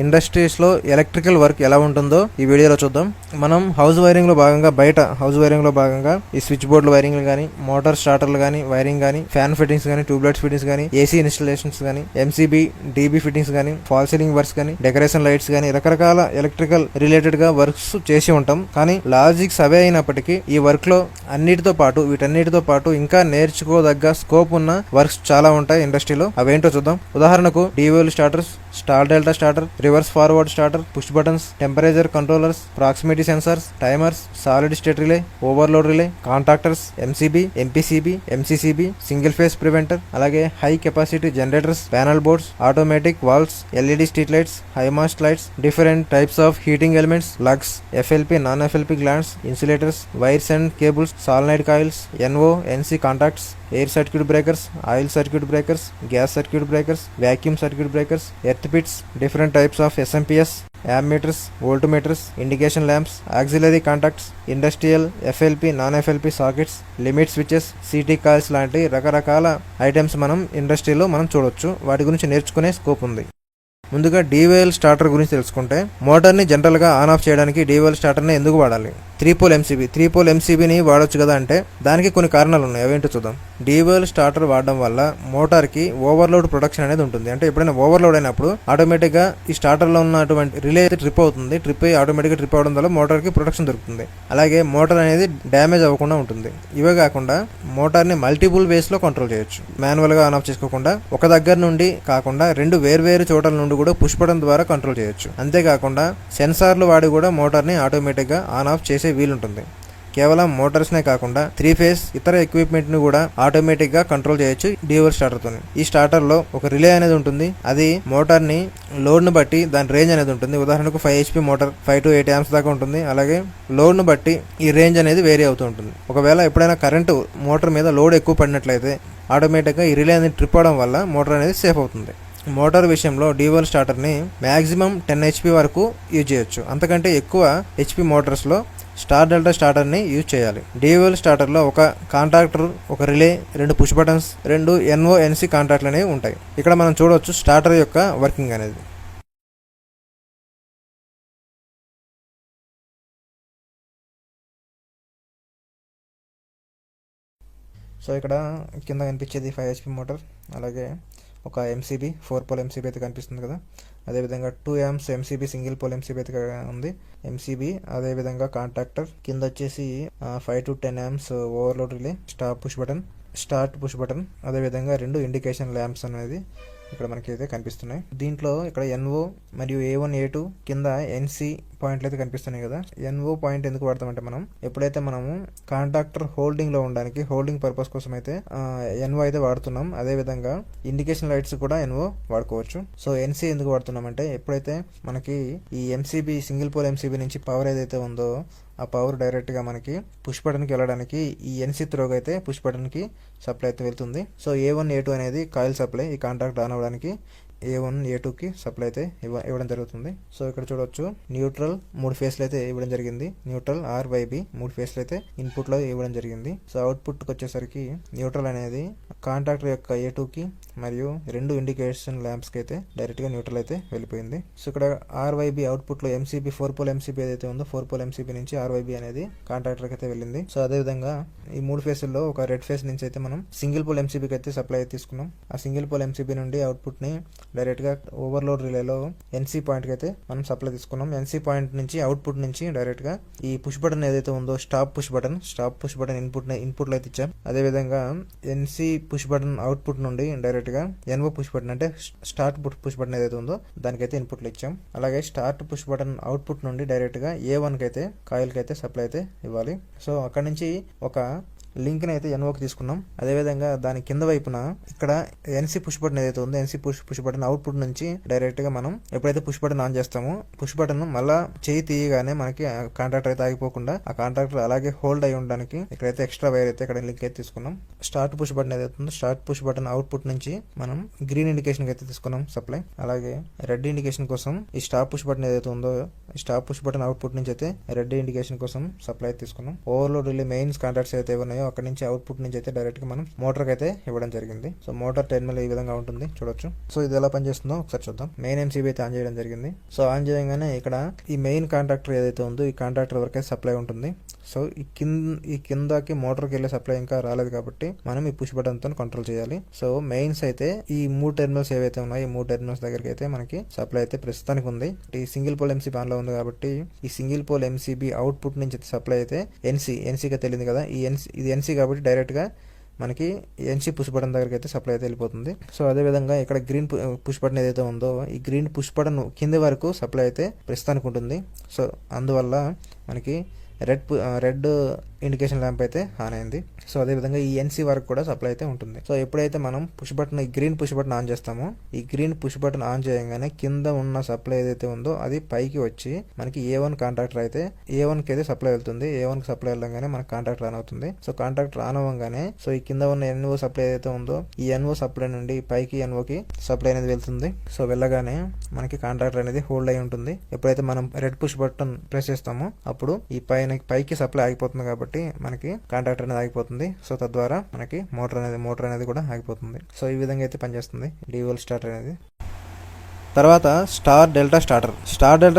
Industries లో electrical work ఎలా ఉంటుందో ఈ వీడియోలో చూద్దాం. మనం హౌస్ వైరింగ్ లో భాగంగా ఈ స్విచ్ బోర్డుల వైరింగ్ కానీ, మోటార్ స్టార్టర్లు కానీ వైరింగ్ కానీ, ఫ్యాన్ ఫిట్టింగ్స్ కానీ, ట్యూబ్లైట్స్ ఫిట్టింగ్స్ కానీ, ఏసీ ఇన్స్టాలేషన్స్ కానీ, ఎంసీబీ డీబీ ఫిట్టింగ్స్ కానీ, ఫాల్ సీలింగ్ వర్క్స్ కానీ, డెకరేషన్ లైట్స్ కానీ, రకరకాల ఎలక్ట్రికల్ రిలేటెడ్ గా వర్క్స్ చేసి ఉంటాం. కానీ లాజిక్స్ అవే అయినప్పటికీ ఈ వర్క్ లో వీటన్నిటితో పాటు ఇంకా నేర్చుకోదగ్గ స్కోప్ ఉన్న వర్క్స్ చాలా ఉంటాయి ఇండస్ట్రీలో. అవేంటో చూద్దాం. ఉదాహరణకు DOL starters, star delta starter, reverse forward starter, push buttons, temperature controllers, proximity sensors, timers, solid state relay, overload relay, contactors, MCB, MPCB, MCCB, single phase preventer, అలాగే high capacity generators, panel boards, automatic valves, LED street lights, high mast lights, different types of heating elements, lugs, FLP, non FLP glands, insulators, wires and cables, solenoid coils, NO, NC contacts, air circuit breakers, oil circuit breakers, gas circuit breakers, vacuum circuit breakers, earth pits, different types of SMPS, ammeters, voltmeters, indication lamps, auxiliary contacts, industrial, FLP, non FLP sockets, limit switches, CT coils లాంటి రకరకాల items మనం ఇండస్ట్రీలో చూడొచ్చు. వాటి గురించి నేర్చుకునే scope ఉంది. ముందుగా డీవీఎల్ స్టార్టర్ గురించి తెలుసుకుంటే, మోటార్ని జనరల్గా ఆన్ ఆఫ్ చేయడానికి డీవీఎల్ స్టార్టర్ని ఎందుకు వాడాలి? 3 పోల్ ఎంసీబీని వాడొచ్చు కదా అంటే దానికి కొన్ని కారణాలు ఉన్నాయి. అవేంటో చూద్దాం. డీవీఎల్ స్టార్టర్ వాడడం వల్ల మోటార్కి ఓవర్లోడ్ ప్రొడక్షన్ అనేది ఉంటుంది. అంటే ఎప్పుడైనా ఓవర్లోడ్ అయినప్పుడు ఆటోమేటిక్గా ఈ స్టార్టర్లో ఉన్నటువంటి రిలే ట్రిప్ అవుతుంది. ట్రిప్ అయ్యి ఆటోమేటిక్గా ట్రిప్ అవడం వల్ల మోటార్కి ప్రొడక్షన్ దొరుకుతుంది. అలాగే మోటార్ అనేది డ్యామేజ్ అవ్వకుండా ఉంటుంది. ఇవే కాకుండా మోటార్ని మల్టిపుల్ వేస్లో కంట్రోల్ చేయొచ్చు. మాన్యువల్గా ఆన్ ఆఫ్ చేసుకోకుండా ఒక దగ్గర నుండి కాకుండా రెండు వేర్వేరు చోట్ల నుండి కూడా పుష్ బటన్ ద్వారా కంట్రోల్ చేయొచ్చు. అంతేకాకుండా సెన్సార్లు వాడి కూడా మోటార్ని ఆటోమేటిక్గా ఆన్ ఆఫ్ చేసే వీలుంటుంది. కేవలం మోటార్స్నే కాకుండా 3 ఫేస్ ఇతర ఎక్విప్మెంట్ ని కూడా ఆటోమేటిక్ గా కంట్రోల్ చేయొచ్చు డీవీఎల్ స్టార్టర్ తోని. ఈ స్టార్టర్ లో ఒక రిలే అనేది ఉంటుంది. అది మోటార్ ని లోడ్ ను బట్టి దాని రేంజ్ అనేది ఉంటుంది. ఉదాహరణకు 5 HP మోటార్ 5 to 8 amps దాకా ఉంటుంది. అలాగే లోడ్ ను బట్టి ఈ రేంజ్ అనేది వేరీ అవుతూ ఉంటుంది. ఒకవేళ ఎప్పుడైనా కరెంటు మోటార్ మీద లోడ్ ఎక్కువ పడినట్లయితే ఆటోమేటిక్ గా ఈ రిలే అనేది ట్రిప్ అవడం వల్ల మోటార్ అనేది సేఫ్ అవుతుంది. మోటార్ విషయంలో డీవీఎల్ స్టార్టర్ని మ్యాక్సిమం 10 HP వరకు యూజ్ చేయొచ్చు. అంతకంటే ఎక్కువ HP మోటార్స్లో స్టార్ డెల్టా స్టార్టర్ని యూజ్ చేయాలి. డీవీఎల్ స్టార్టర్లో ఒక కాంటాక్టర్, ఒక relay, 2 push buttons, 2 NO, NC కాంటాక్ట్లు అనేవి ఉంటాయి. ఇక్కడ మనం చూడవచ్చు స్టార్టర్ యొక్క వర్కింగ్ అనేది. సో ఇక్కడ కింద కనిపించేది 5 HP మోటార్, అలాగే ఒక ఎంసీబీ 4 పోల్ ఎంసీబీ అయితే కనిపిస్తుంది కదా. అదేవిధంగా 2 amps MCB single pole MCB అయితే ఉంది ఎంసీబీ. అదేవిధంగా కాంటాక్టర్ కింద వచ్చేసి 5 to 10 amps overload relay, start push button, అదేవిధంగా 2 ఇండికేషన్ ల్యాంప్స్ అనేది ఇక్కడ మనకి అయితే కనిపిస్తున్నాయి. దీంట్లో ఇక్కడ ఎన్ఓ మరియు A1 A2 కింద ఎన్సీ పాయింట్లు అయితే కనిపిస్తున్నాయి కదా. ఎన్ఓ పాయింట్ ఎందుకు వాడతామంటే మనం ఎప్పుడైతే మనము కాంటాక్టర్ హోల్డింగ్ లో ఉండడానికి, హోల్డింగ్ పర్పస్ కోసం అయితే ఎన్ఓ అయితే వాడుతున్నాం. అదే విధంగా ఇండికేషన్ లైట్స్ కూడా ఎన్ఓ వాడుకోవచ్చు. సో ఎన్సీ ఎందుకు వాడుతున్నాం అంటే ఎప్పుడైతే మనకి ఈ ఎంసీబీ సింగిల్ పోల్ ఎంసీబీ నుంచి పవర్ ఏదైతే ఉందో ఆ పవర్ డైరెక్ట్ గా మనకి పుష్ బటన్ కి వెళ్ళడానికి ఈ ఎన్సీ త్రోగా అయితే పుష్ బటన్ కి సప్లై అయితే వెళ్తుంది. సో A1 A2 అనేది కాయిల్ సప్లై, ఈ కాంటాక్ట్ ఆన్ అవ్వడానికి A1 A2కి సప్లై అయితే ఇవ్వడం జరుగుతుంది. సో ఇక్కడ చూడవచ్చు న్యూట్రల్ 3 ఫేస్లు అయితే ఇవ్వడం జరిగింది. న్యూట్రల్ RYB 3 ఫేస్లు అయితే ఇన్పుట్ లో ఇవ్వడం జరిగింది. సో అవుట్పుట్ వచ్చేసరికి న్యూట్రల్ అనేది కాంటాక్టర్ యొక్క A2కి మరియు 2 ఇండికేషన్ ల్యాంప్స్ కి అయితే డైరెక్ట్ గా న్యూట్రల్ అయితే వెళ్ళిపోయింది. సో ఇక్కడ RYB అవుట్పుట్ లో ఎంసీబీ 4 పోల్ ఎంసీబీ ఏదైతే ఉందో 4 పోల్ ఎంసీబీ నుంచి RYB అనేది కాంటాక్టర్ కి అయితే వెళ్ళింది. సో అదే విధంగా ఈ 3 ఫేస్ల్లో ఒక రెడ్ ఫేస్ నుంచి అయితే మనం సింగిల్ పోల్ ఎంసీబీకి అయితే సప్లై అయితే తీసుకున్నాం. ఆ సింగిల్ పోల్ ఎంసీబీ నుండి అవుట్పుట్ ని డైరెక్ట్ గా ఓవర్లోడ్ రిలేలో ఎన్సీ పాయింట్ కి అయితే మనం సప్లై తీసుకున్నాం. ఎన్సీ పాయింట్ నుంచి అవుట్పుట్ నుంచి డైరెక్ట్ గా ఈ పుష్ బటన్ ఏదైతే ఉందో స్టాప్ పుష్ బటన్ ఇన్పుట్ లో అయితే ఇచ్చాం. అదే విధంగా ఎన్సీ పుష్ బటన్ అవుట్పుట్ నుండి డైరెక్ట్ గా ఎన్ఓ పుష్ బటన్ అంటే స్టార్ట్ పుష్ బటన్ ఏదైతే ఉందో దానికైతే ఇన్పుట్లు ఇచ్చాం. అలాగే స్టార్ట్ పుష్ బటన్ అవుట్పుట్ నుండి డైరెక్ట్ గా A1 కి అయితే కాయిల్ కి అయితే సప్లై అయితే ఇవ్వాలి. సో అక్కడ నుంచి ఒక లింక్ ని అయితే ఎన్ఓకి తీసుకున్నాం. అదేవిధంగా దాని కింద వైపున ఇక్కడ ఎన్సీ పుష్ బటన్ ఏదైతే ఉందో ఎన్సీ పుష్ బటన్ అవుట్పుట్ నుంచి డైరెక్ట్ గా మనం ఎప్పుడైతే పుష్ బటన్ ఆన్ చేస్తామో పుష్ బటన్ మళ్ళా చేయి తీయగానే మనకి కాంటాక్టర్ అయితే ఆగిపోకుండా ఆ కాంటాక్టర్ అలాగే హోల్డ్ అయి ఉండడానికి ఇక్కడైతే ఎక్స్ట్రా వైర్ అయితే ఇక్కడ లింక్ అయితే తీసుకున్నాం. స్టార్ట్ పుష్ బటన్ ఏదైతే ఉందో స్టార్ట్ పుష్ బటన్ అవుట్పుట్ నుంచి మనం గ్రీన్ ఇండికేషన్ అయితే తీసుకున్నాం సప్లై. అలాగే రెడ్ ఇండికేషన్ కోసం ఈ స్టాప్ పుష్ బటన్ ఏదైతే ఉందో స్టాప్ పుష్ బటన్ అవుట్పుట్ నుంచి అయితే రెడ్ ఇండికేషన్ కోసం సప్లై తీసుకున్నాం. ఓవర్లోడ్ రిలే మెయిన్స్ కాంటాక్ట్స్ అయితే ఉన్నాయో అక్కడ నుంచి అవుట్పుట్ నుంచి అయితే డైరెక్ట్ గా మనం మోటార్ కి అయితే ఇవ్వడం జరిగింది. సో మోటార్ టెర్మినల్ ఈ విధంగా ఉంటుంది చూడొచ్చు. సో ఇది ఎలా పనిచేస్తుందో ఒకసారి చూద్దాం. మెయిన్ ఎంసీబీ అయితే ఆన్ చేయడం జరిగింది. సో ఆన్ చేయగానే ఇక్కడ ఈ మెయిన్ కాంట్రాక్టర్ ఏదైతే ఉందో ఈ కాంట్రాక్టర్ వరకే సప్లై ఉంటుంది. సో ఈ కిందకి మోటార్కి వెళ్ళే సప్లై ఇంకా రాలేదు కాబట్టి మనం ఈ పుష్ బటన్ తో కంట్రోల్ చేయాలి. సో మెయిన్స్ అయితే ఈ 3 టెర్మినల్స్ ఏవైతే ఉన్నాయో ఈ 3 టెర్మినల్స్ దగ్గరికి అయితే మనకి సప్లై అయితే ప్రస్తుతానికి ఉంది. ఈ సింగిల్ పోల్ ఎంసీబీ ఆన్ లో ఉంది కాబట్టి ఈ సింగిల్ పోల్ ఎంసీబీ అవుట్పుట్ నుంచి సప్లై అయితే ఎన్సీగా తెలియదు కదా, ఇది ఎన్సీ కాబట్టి డైరెక్ట్ గా మనకి ఎన్సీ పుష్ బటన్ దగ్గరికి అయితే సప్లై అయితే వెళ్ళిపోతుంది. సో అదే విధంగా ఇక్కడ గ్రీన్ పుష్ బటన్ ఏదైతే ఉందో ఈ గ్రీన్ పుష్ బటన్ కింది వరకు సప్లై అయితే ప్రస్తుతానికి ఉంటుంది. సో అందువల్ల మనకి రెడ్ ఇండికేషన్ ల్యాంప్ అయితే ఆన్ అయింది. సో అదేవిధంగా ఈ ఎన్సీ వరకు కూడా సప్లై అయితే ఉంటుంది. సో ఎప్పుడైతే మనం పుష్ బటన్ ఈ గ్రీన్ పుష్ బటన్ ఆన్ చేస్తామో ఈ గ్రీన్ పుష్ బటన్ ఆన్ చేయగానే కింద ఉన్న సప్లై ఏదైతే ఉందో అది పైకి వచ్చి మనకి A1 కాంట్రాక్టర్ అయితే A1 కి అయితే సప్లై వెళ్తుంది. A1 కి సప్లై వెళ్ళగానే మనకి కాంట్రాక్టర్ ఆన్ అవుతుంది. సో కాంట్రాక్టర్ ఆన్ అవ్వగానే సో ఈ కింద ఉన్న NO సప్లై ఏదైతే ఉందో ఈ NO సప్లై నుండి పైకి NOకి సప్లై అనేది వెళ్తుంది. సో వెళ్ళగానే మనకి కాంట్రాక్టర్ అనేది హోల్డ్ అయి ఉంటుంది. ఎప్పుడైతే మనం రెడ్ పుష్ బటన్ ప్రెస్ చేస్తామో అప్పుడు ఈ పైకి సప్లై ఆగిపోతుంది కాబట్టి మనకి కాంట్రాక్టర్ అనేది ఆగిపోతుంది. సో తద్వారా మనకి మోటార్ అనేది కూడా ఆగిపోతుంది. సో ఈ విధంగా అయితే పనిచేస్తుంది డివోల్ స్టార్టర్ అనేది. తర్వాత స్టార్ డెల్టా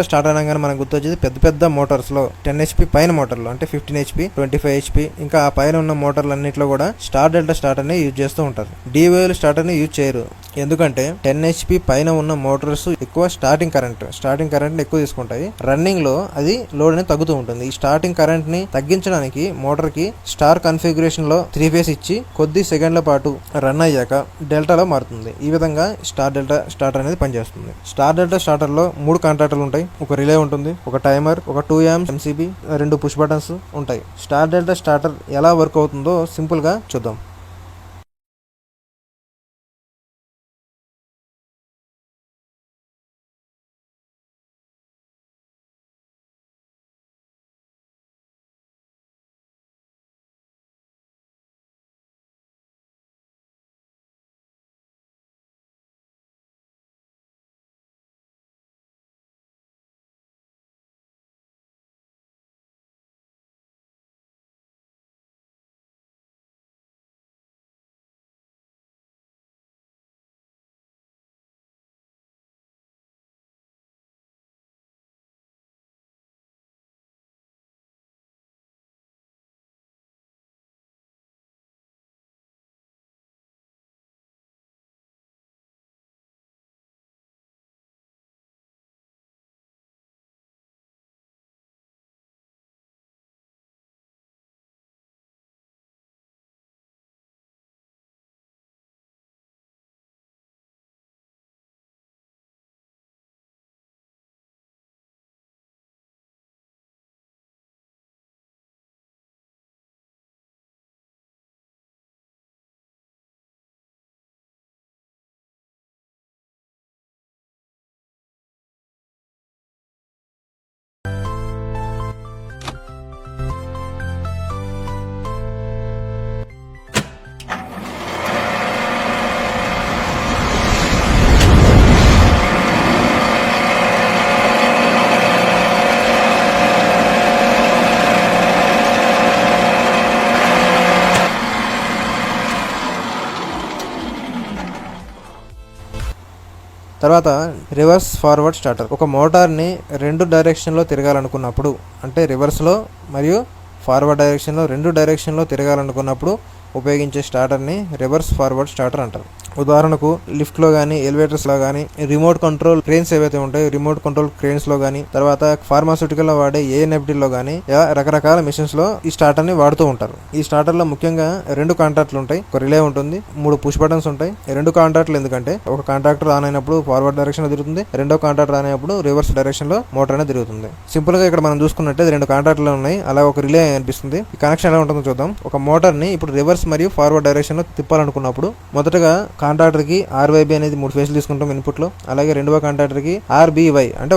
స్టార్టర్ అనగానే మనకు గుర్తొచ్చేది పెద్ద పెద్ద మోటార్స్లో 10 HP పైన మోటార్లు అంటే 15 HP 25 HP ఇంకా ఆ పైన ఉన్న మోటార్లు అన్నింటిలో కూడా స్టార్ డెల్టా స్టార్టర్ని యూజ్ చేస్తూ ఉంటారు. డివోల్ స్టార్టర్ని యూజ్ చేయరు. ఎందుకంటే 10 HP పైన ఉన్న మోటార్స్ ఎక్కువ స్టార్టింగ్ కరెంట్ ఎక్కువ తీసుకుంటాయి. రన్నింగ్ లో అది లోడ్ అనేది తగ్గుతూ ఉంటుంది. ఈ స్టార్టింగ్ కరెంట్ ని తగ్గించడానికి మోటార్ కి స్టార్ కన్ఫిగరేషన్ లో 3 ఫేస్ ఇచ్చి కొద్ది సెకండ్ల పాటు రన్ అయ్యాక డెల్టాలో మారుతుంది. ఈ విధంగా స్టార్ డెల్టా స్టార్టర్ అనేది పనిచేస్తుంది. స్టార్ డెల్టా స్టార్టర్ లో 3 కాంట్రాక్టర్లు ఉంటాయి. ఒక రిలే ఉంటుంది, ఒక టైమర్, ఒక 2 amps ఎంసీబీ, 2 పుష్ బటన్స్ ఉంటాయి. స్టార్ డెల్టా స్టార్టర్ ఎలా వర్క్ అవుతుందో సింపుల్ గా చూద్దాం. తర్వాత రివర్స్ ఫార్వర్డ్ స్టార్టర్. ఒక మోటార్ని 2 డైరెక్షన్లో తిరగాలనుకున్నప్పుడు అంటే రివర్స్లో మరియు ఫార్వర్డ్ డైరెక్షన్లో 2 డైరెక్షన్లో తిరగాలనుకున్నప్పుడు ఉపయోగించే స్టార్టర్ని రివర్స్ ఫార్వర్డ్ స్టార్టర్ అంటారు. ఉదాహరణకు లిఫ్ట్లో కానీ ఎలివేటర్స్లో కానీ రిమోట్ కంట్రోల్ క్రేన్స్ ఏవైతే ఉంటాయో రిమోట్ కంట్రోల్ క్రేన్స్లో కానీ తర్వాత ఫార్మాస్యూటికల్లో వాడే ఏఎన్ఎఫ్టీలో కానీ రకరకాల మిషన్స్లో ఈ స్టార్టర్ని వాడుతూ ఉంటారు. ఈ స్టార్టర్లో ముఖ్యంగా 2 కాంట్రాక్ట్లు ఉంటాయి, ఒక రిలే ఉంటుంది, 3 పుష్ బటన్స్ ఉంటాయి. 2 కాంట్రాక్ట్లు ఎందుకంటే ఒక కాంట్రాక్టర్ ఆన్ అయినప్పుడు ఫార్వర్డ్ డైరెక్షన్ లో తిరుగుతుంది, రెండో కాంట్రాక్టర్ ఆన్ అయినప్పుడు రివర్స్ డైరెక్షన్ లో మోటార్ అనేది తిరుగుతుంది. సింపుల్ గా ఇక్కడ మనం చూసుకున్నట్టే 2 కాంట్రాక్ట్లు ఉన్నాయి, అలా ఒక రిలే అనిపిస్తుంది. ఈ కనెక్షన్ ఎలా ఉంటుందో చూద్దాం. ఒక మోటార్ ని ఇప్పుడు రివర్స్ మరియు ఫార్వర్డ్ డైరెక్షన్ లో తిప్పాలనుకున్నప్పుడు మొదటగా కాంట్రాక్టర్ కి RYB అనేది 3 ఫేస్లు తీసుకుంటాం ఇన్పుట్ లో. అలాగే రెండవ కాంట్రాక్టర్ కి RBY అంటే